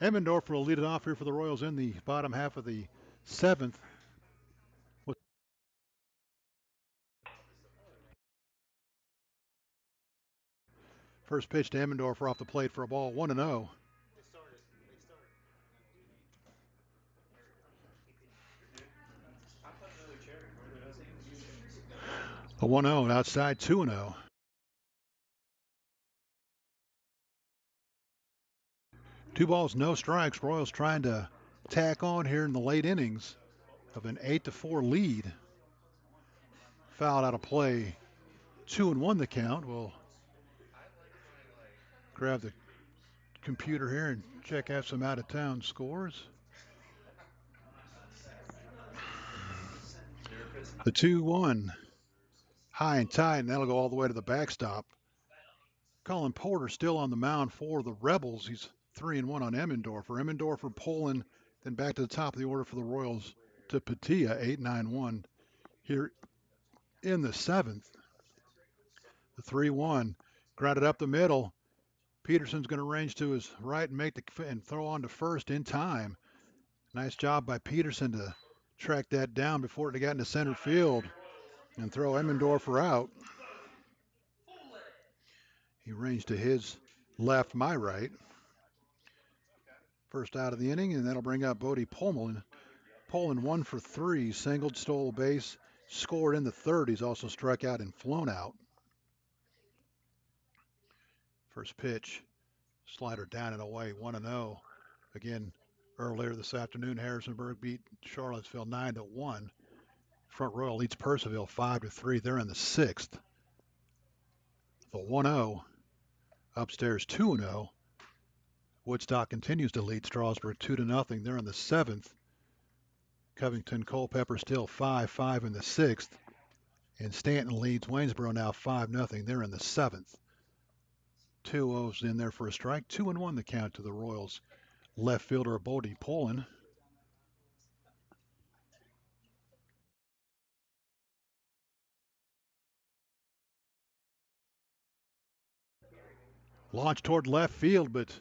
Emmendorfer will lead it off here for the Royals in the bottom half of the 7th. First pitch to Emmendorfer off the plate for a ball, 1-0. A 1-0 outside, 2-0. Two balls, no strikes. Royals trying to tack on here in the late innings of an 8-4 lead. Fouled out of play, 2-1 the count. We'll grab the computer here and check out some out-of-town scores. The 2-1 high and tight, and that'll go all the way to the backstop. Colin Porter still on the mound for the Rebels. He's 3-1 on Emmendorfer. Emmendorfer pulling, then back to the top of the order for the Royals to Padilla, 8-9-1 here in the seventh. The 3-1 grounded up the middle. Peterson's going to range to his right and and throw on to first in time. Nice job by Peterson to track that down before it got into center field and throw Emmendorfer out. He ranged to his left, my right. First out of the inning, and that'll bring up Bodie Pullman. Pullman 1 for 3, singled, stole a base, scored in the third. He's also struck out and flown out. First pitch, slider down and away, 1-0. Again, earlier this afternoon, Harrisonburg beat Charlottesville 9-1. Front Royal leads Purcellville 5-3. They're in the sixth. The 1-0. Upstairs 2-0. Woodstock continues to lead Strasburg 2-0. They're in the seventh. Covington Culpeper still 5-5 in the sixth. And Stanton leads Waynesboro now 5-0. They're in the seventh. 2-0's in there for a strike. 2-1 the count to the Royals. Left fielder Bodie Pullman. Launched toward left field, but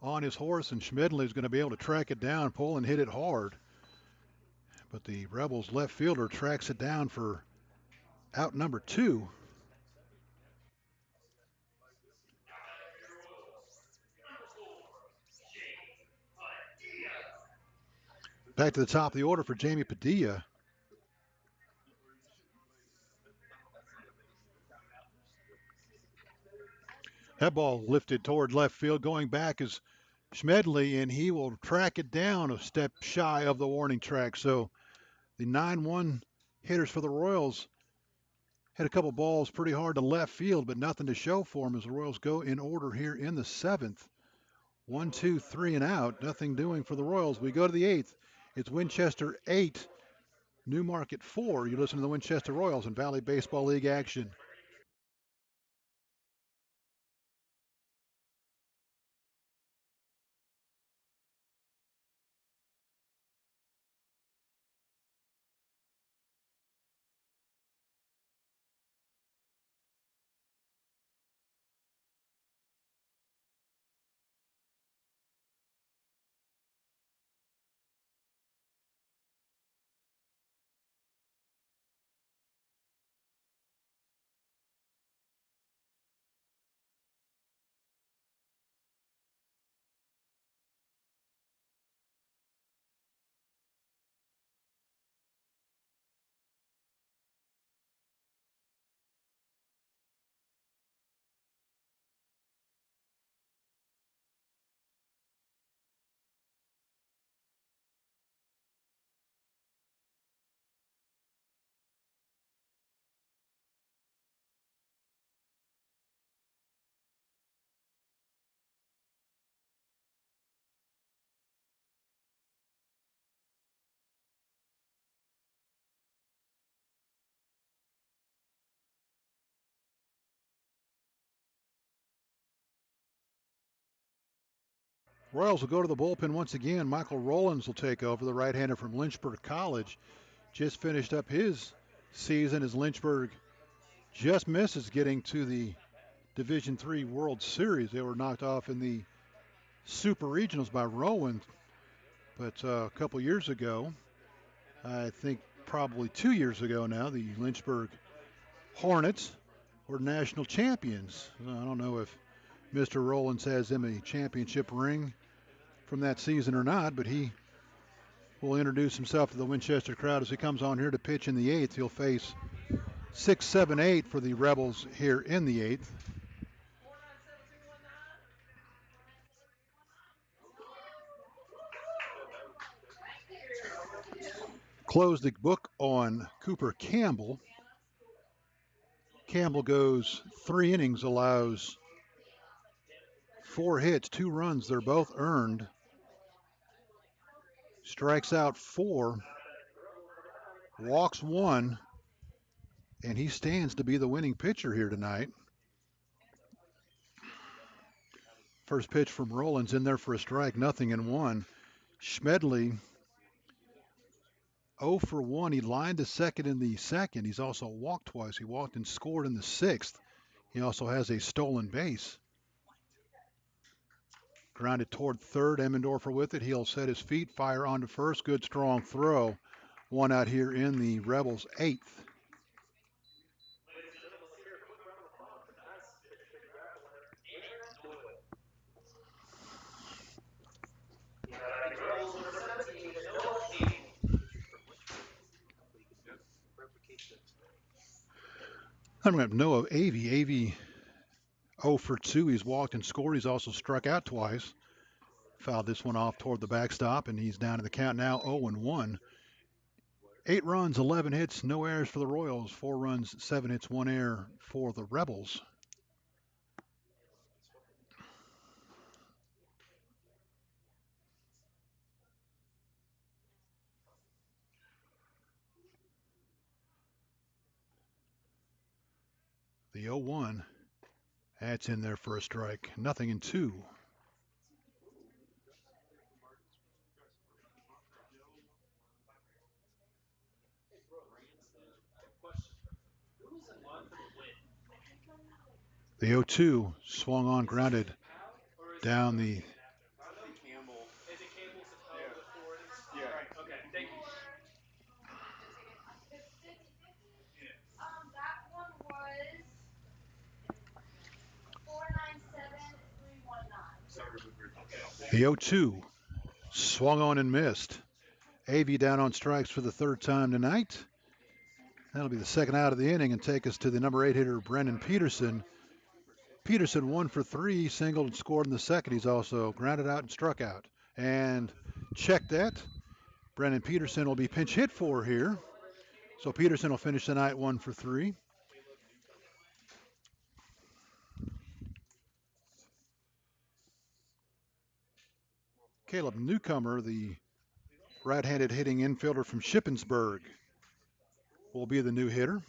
on his horse, and Schmidley's going to be able to track it down. Pullman hit it hard. But the Rebels left fielder tracks it down for out number 2. Back to the top of the order for Jamie Padilla. That ball lifted toward left field. Going back is Schmedley, and he will track it down a step shy of the warning track. So the 9-1 hitters for the Royals hit a couple balls pretty hard to left field, but nothing to show for them as the Royals go in order here in the seventh. 1, 2, 3 and out. Nothing doing for the Royals. We go to the eighth. It's Winchester 8, Newmarket 4. You listen to the Winchester Royals in Valley Baseball League action. Royals will go to the bullpen once again. Michael Rollins will take over, the right-hander from Lynchburg College. Just finished up his season as Lynchburg just misses getting to the Division III World Series. They were knocked off in the Super Regionals by Rowan. But a couple years ago, I think probably 2 years ago now, the Lynchburg Hornets were national champions. I don't know if Mr. Rollins has him a championship ring from that season or not, but he will introduce himself to the Winchester crowd as he comes on here to pitch in the eighth. He'll face 6, 7, 8 for the Rebels here in the eighth. Close the book on Cooper Campbell. Campbell goes 3 innings, allows 4 hits, 2 runs. They're both earned. Strikes out 4, walks 1, and he stands to be the winning pitcher here tonight. First pitch from Rollins in there for a strike, 0-1. Schmedley 0 for 1. He lined to second in the second. He's also walked twice. He walked and scored in the sixth. He also has a stolen base. Grounded toward third. Emmendorfer with it. He'll set his feet, fire onto first. Good strong throw. 1 out here in the Rebels' eighth. I'm going to have Noah Avey. Avey 0 for 2. He's walked and scored. He's also struck out twice. Fouled this one off toward the backstop, and he's down in the count now 0-1. 8 runs, 11 hits, no errors for the Royals. 4 runs, 7 hits, 1 error for the Rebels. The 0-1. That's in there for a strike. 0-2. The 0-2 swung on, grounded down the. The 0-2 swung on and missed. Avey down on strikes for the third time tonight. That'll be the second out of the inning and take us to the number 8 hitter, Brendan Peterson. Peterson 1 for 3, singled and scored in the second. He's also grounded out and struck out. And check that. Brendan Peterson will be pinch hit for here. So Peterson will finish the night 1 for 3. Caleb Newcomer, the right-handed hitting infielder from Shippensburg, will be the new hitter.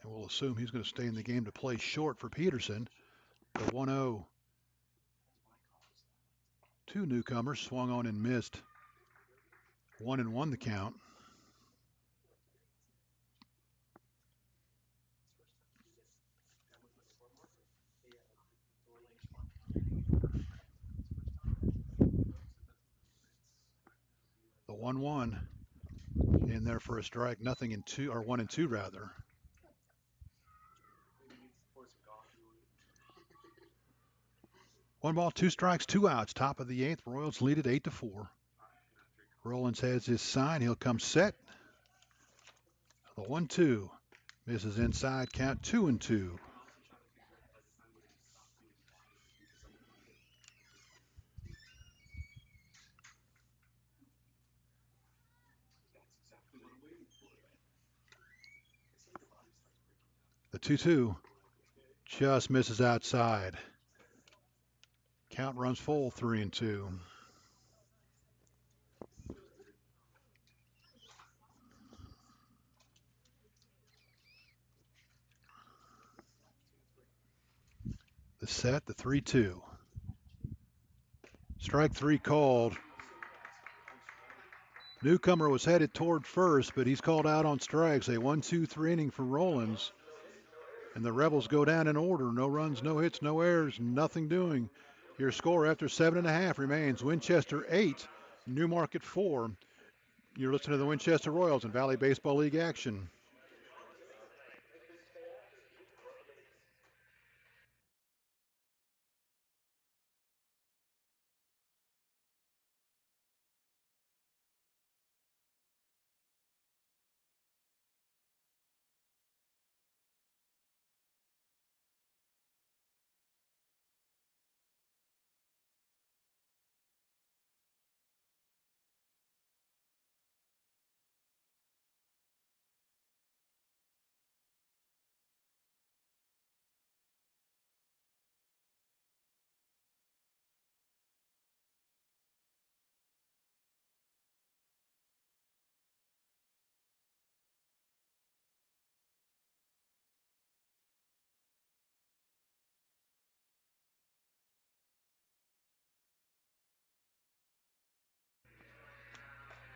And we'll assume he's going to stay in the game to play short for Peterson. The 1-0 to Newcomer, swung on and missed. 1-1 the count. The 1-1 in there for a strike, 0-2, or 1-2 rather. One ball, 2 strikes, 2 outs. Top of the eighth. Royals lead it 8-4. Rollins has his sign. He'll come set. The 1-2 misses inside. Count 2-2. The 2-2 just misses outside. Count runs full, 3-2. The set, the 3-2. Strike 3 called. Newcomer was headed toward first, but he's called out on strikes. A 1-2-3 inning for Rollins. And the Rebels go down in order. No runs, no hits, no errors, nothing doing. Your score after 7.5 remains Winchester 8, Newmarket 4. You're listening to the Winchester Royals in Valley Baseball League action.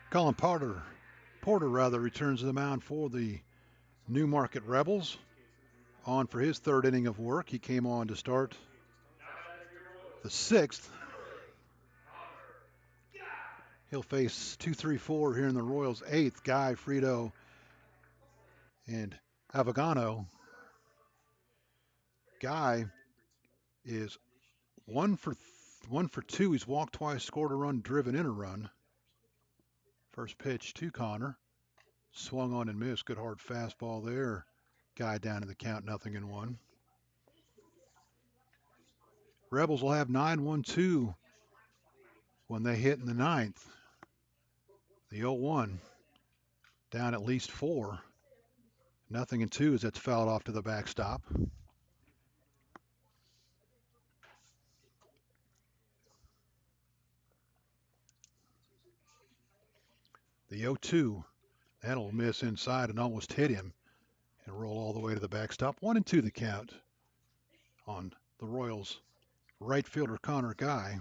Colin Porter returns to the mound for the Newmarket Rebels. On for his third inning of work. He came on to start the sixth. He'll face 2-3-4 here in the Royals' eighth. Guy, Frito, and Avogano. Guy is 1 for 2. He's walked twice, scored a run, driven in a run. First pitch to Connor. Swung on and missed. Good hard fastball there. Guy down in the count, 0-1. Rebels will have 9-1-2 when they hit in the ninth. The 0-1 down at least 4. 0-2 as that's fouled off to the backstop. The 0-2, that'll miss inside and almost hit him and roll all the way to the backstop. 1-2 the count on the Royals' right fielder Connor Guy.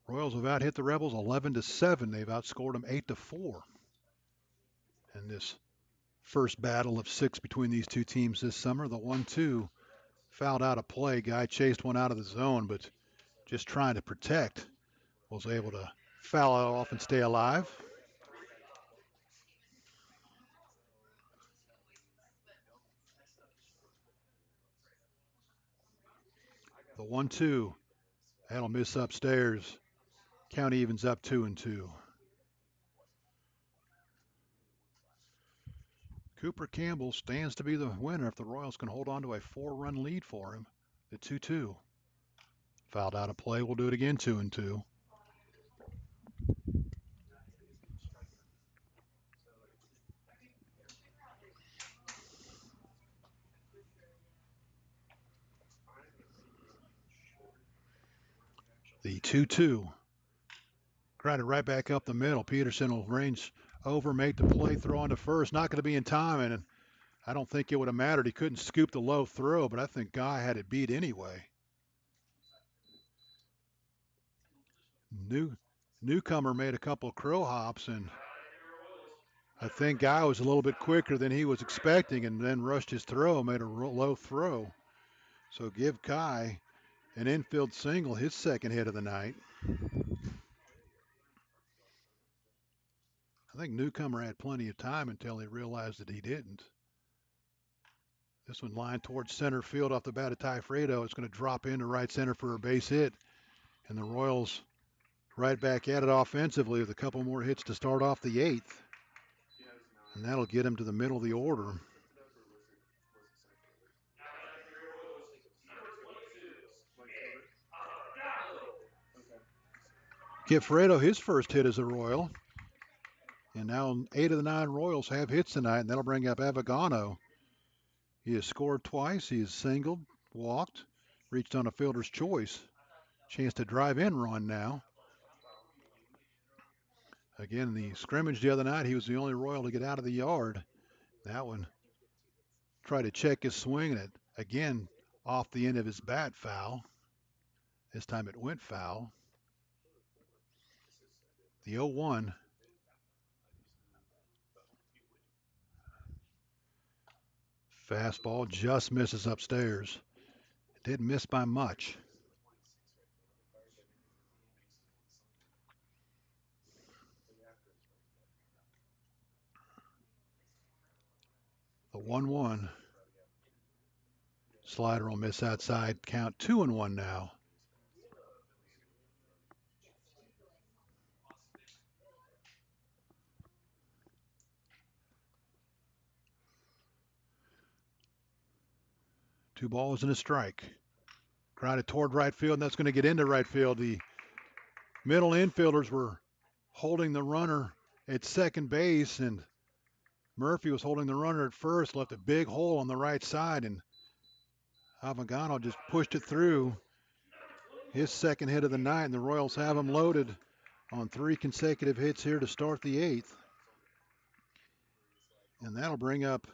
Royals have out-hit the Rebels 11-7. They've outscored them 8-4 in this first battle of 6 between these two teams this summer. The 1-2 fouled out of play. Guy chased one out of the zone, but just trying to protect, was able to foul it off and stay alive. The 1-2, that'll miss upstairs. Count evens up 2-2. Cooper Campbell stands to be the winner if the Royals can hold on to a 4-run lead for him. The 2-2. Fouled out of play. We'll do it again, 2-2. The 2-2. Grounded right back up the middle. Peterson will range over, make the play, throw on to first. Not going to be in time, and I don't think it would have mattered. He couldn't scoop the low throw, but I think Guy had it beat anyway. Newcomer made a couple of crow hops, and I think Guy was a little bit quicker than he was expecting and then rushed his throw, made a low throw. So give Guy an infield single, his second hit of the night. I think Newcomer had plenty of time until he realized that he didn't. This one lined towards center field off the bat of Ty Fredo. It's going to drop into right center for a base hit. And the Royals right back at it offensively with a couple more hits to start off the eighth. And that'll get him to the middle of the order. Give Fredo his first hit as a Royal. And now 8 of the 9 Royals have hits tonight, and that'll bring up Avogano. He has scored twice. He has singled, walked, reached on a fielder's choice. Chance to drive in run now. Again, the scrimmage the other night, he was the only Royal to get out of the yard. That one tried to check his swing, and it again off the end of his bat, foul. This time it went foul. The 0-1. Fastball just misses upstairs. It didn't miss by much. The 1-1. Slider will miss outside. Count 2-1 now. Two balls and a strike. Grounded toward right field, and that's going to get into right field. The middle infielders were holding the runner at second base, and Murphy was holding the runner at first, left a big hole on the right side, and Avogano just pushed it through. His second hit of the night, and the Royals have him loaded on 3 consecutive hits here to start the eighth. And that'll bring up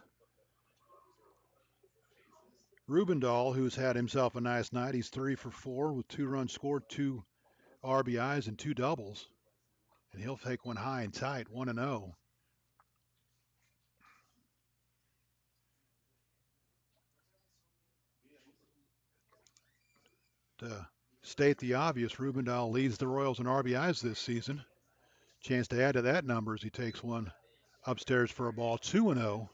Rubendahl, who's had himself a nice night. He's 3 for 4 with 2 runs scored, 2 RBIs and 2 doubles, and he'll take one high and tight, 1-0. To state the obvious, Rubendahl leads the Royals in RBIs this season. Chance to add to that number as he takes one upstairs for a ball, 2-0.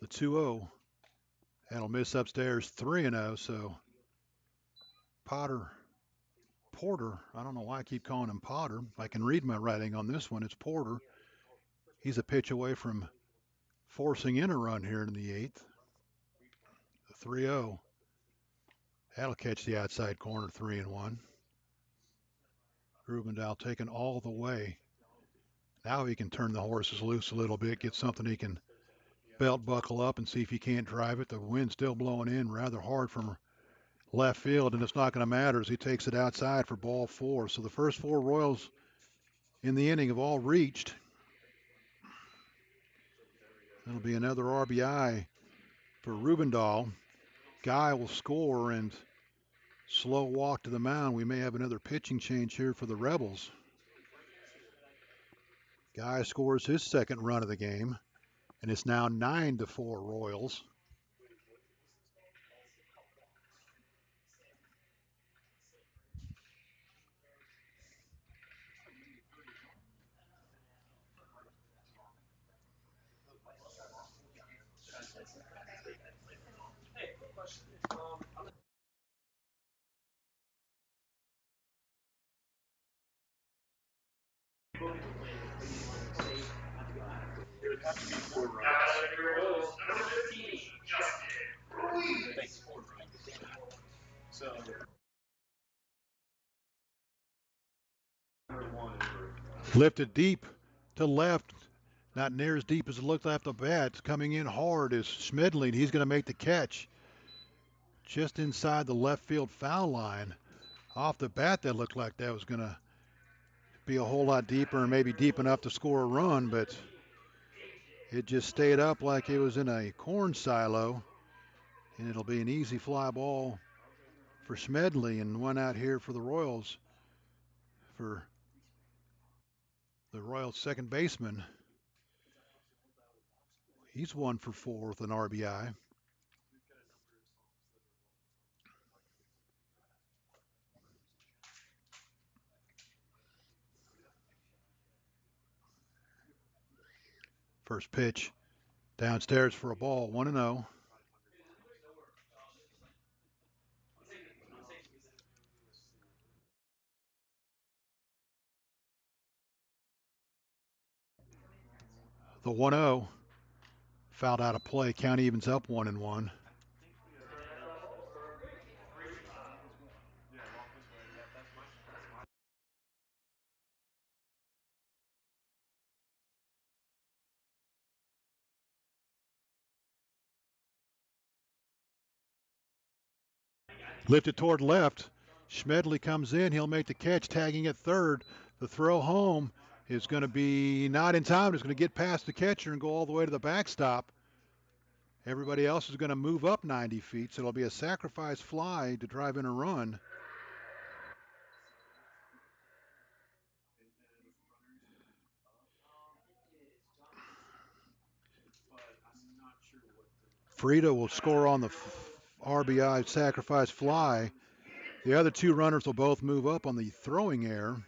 The 2-0. That'll miss upstairs, 3-0. So Porter, I don't know why I keep calling him Potter. I can read my writing on this one. It's Porter. He's a pitch away from forcing in a run here in the 8th. The 3-0. That'll catch the outside corner, 3-1. Rubendahl taken all the way. Now he can turn the horses loose a little bit, get something he can belt buckle up and see if he can't drive it. The wind's still blowing in rather hard from left field, and it's not going to matter as he takes it outside for ball 4. So the first 4 Royals in the inning have all reached. That'll be another RBI for Rubendahl. Guy will score, and slow walk to the mound. We may have another pitching change here for the Rebels. Guy scores his second run of the game, and it's now 9-4 Royals. Lifted deep to left, not near as deep as it looked off the bat. Coming in hard is Schmedling. He's going to make the catch just inside the left field foul line. Off the bat, that looked like that was going to be a whole lot deeper and maybe deep enough to score a run, but it just stayed up like it was in a corn silo, and it'll be an easy fly ball for Schmedley, and one out here for the Royals for the Royals second baseman. He's 1 for 4 with an RBI. First pitch downstairs for a ball, 1-0. The 1-0 fouled out of play. Count evens up 1-1. Lifted toward left. Schmedley comes in. He'll make the catch, tagging at third. The throw home is going to be not in time. It's going to get past the catcher and go all the way to the backstop. Everybody else is going to move up 90 feet, so it'll be a sacrifice fly to drive in a run. Frida will score on the RBI sacrifice fly. The other 2 runners will both move up on the throwing error.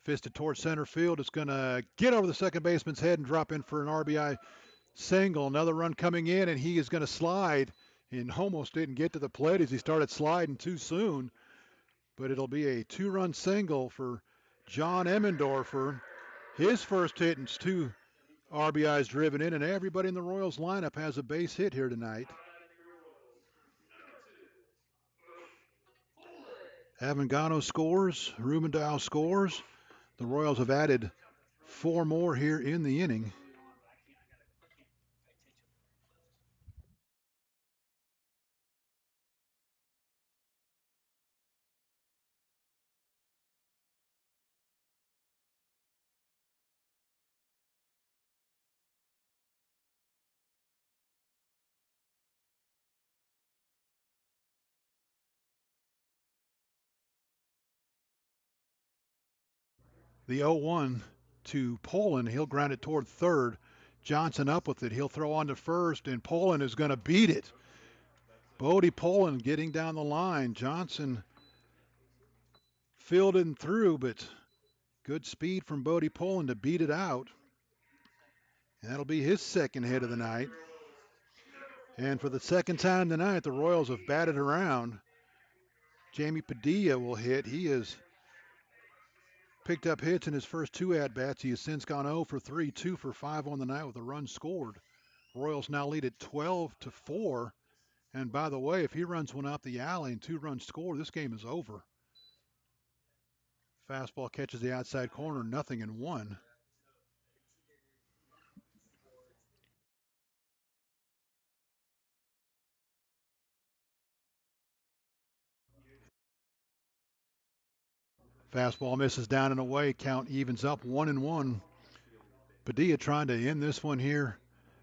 Fisted towards center field. It's going to get over the second baseman's head and drop in for an RBI single. Another run coming in, and he is going to slide, and almost didn't get to the plate as he started sliding too soon. But it'll be a 2-run single for John Emmendorfer. His first hit and 2 RBIs driven in, and everybody in the Royals lineup has a base hit here tonight. Avengano scores. Rubendahl scores. The Royals have added 4 more here in the inning. The 0-1 to Poland. He'll ground it toward third. Johnson up with it. He'll throw on to first, and Poland is going to beat it. Bodie Poland getting down the line. Johnson fielding through, but good speed from Bodie Poland to beat it out. And that'll be his second hit of the night. And for the second time tonight, the Royals have batted around. Jamie Padilla will hit. He has picked up hits in his first two at-bats. He has since gone 0 for 3, 2 for 5 on the night with a run scored. Royals now lead at 12-4. And by the way, if he runs one up the alley and 2 runs score, this game is over. Fastball catches the outside corner, 0-1. Fastball misses down and away. Count evens up 1-1. Padilla trying to end this one here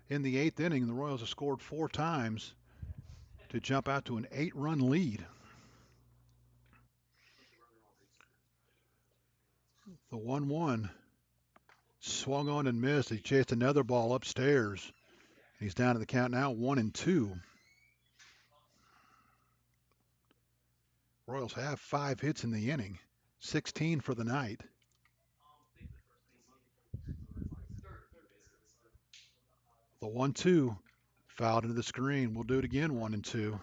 in the 8th inning. The Royals have scored 4 times to jump out to an 8-run lead. The 1-1 swung on and missed. He chased another ball upstairs. He's down to the count now, 1-2. Royals have 5 hits in the inning, 16 for the night. The 1-2 fouled into the screen. We'll do it again, 1-2.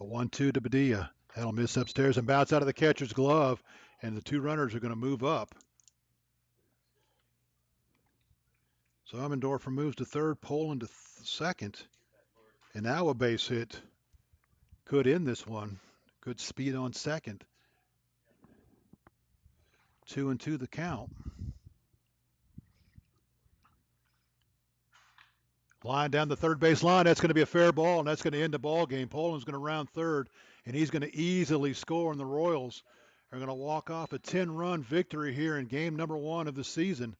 A 1-2 to Padilla. That'll miss upstairs and bounce out of the catcher's glove, and the 2 runners are going to move up. So Amendorfer moves to third, Poland to second, and now a base hit could end this one. Good speed on second. 2-2 the count. Line down the third base line. That's going to be a fair ball, and that's going to end the ball game. Poland's going to round third, and he's going to easily score, and the Royals are going to walk off a 10-run victory here in game number 1 of the season.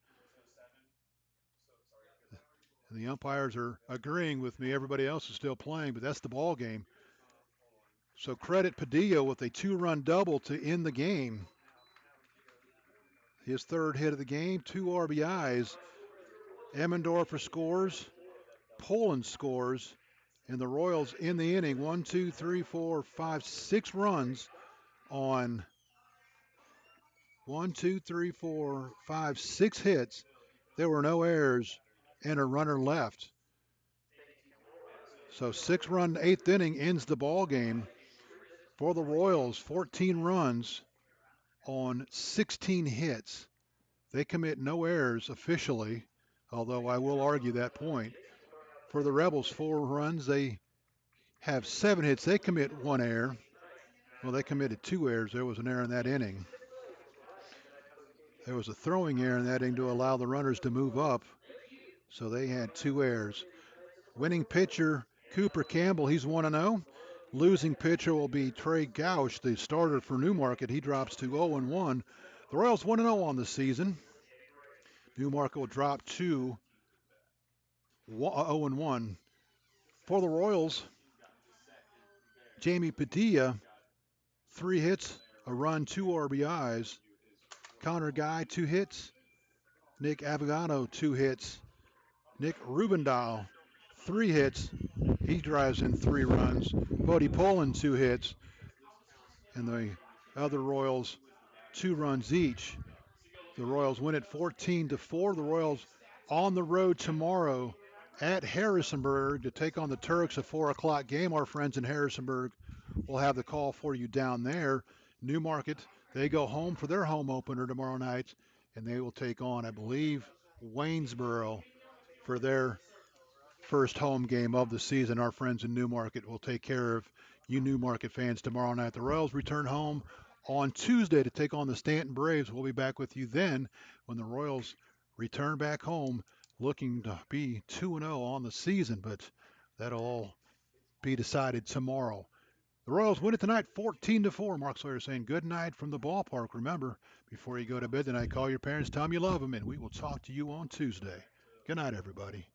And the umpires are agreeing with me. Everybody else is still playing, but that's the ball game. So credit Padilla with a 2-run double to end the game. His third hit of the game, 2 RBIs. Emmendorfer scores. Poland scores. And the Royals in the inning, 1, 2, 3, 4, 5, 6 runs on 1, 2, 3, 4, 5, 6 hits. There were no errors and a runner left. So 6-run 8th inning ends the ball game for the Royals. 14 runs on 16 hits. They commit no errors officially, although I will argue that point. For the Rebels, 4 runs. They have 7 hits. They commit 1 error. Well, they committed 2 errors. There was an error in that inning. There was a throwing error in that inning to allow the runners to move up. So they had 2 errors. Winning pitcher, Cooper Campbell, he's 1-0. Losing pitcher will be Trey Gauch, the starter for Newmarket. He drops to 0-1. The Royals 1-0 on the season. Newmarket will drop to 0-1. For the Royals, Jamie Padilla, 3 hits, a run, 2 RBIs. Connor Guy, 2 hits. Nick Avogano, 2 hits. Nick Rubendahl, 3 hits. He drives in 3 runs. Bodie Poland, 2 hits. And the other Royals, 2 runs each. The Royals win it 14-4. The Royals on the road tomorrow at Harrisonburg to take on the Turks, a 4 o'clock game. Our friends in Harrisonburg will have the call for you down there. Newmarket, they go home for their home opener tomorrow night, and they will take on, I believe, Waynesboro for their first home game of the season. Our friends in Newmarket will take care of you Newmarket fans tomorrow night. The Royals return home on Tuesday to take on the Stanton Braves. We'll be back with you then when the Royals return back home looking to be 2-0 on the season, but that'll all be decided tomorrow. The Royals win it tonight 14-4. Mark Sawyer saying good night from the ballpark. Remember, before you go to bed tonight, call your parents, tell them you love them, and we will talk to you on Tuesday. Good night, everybody.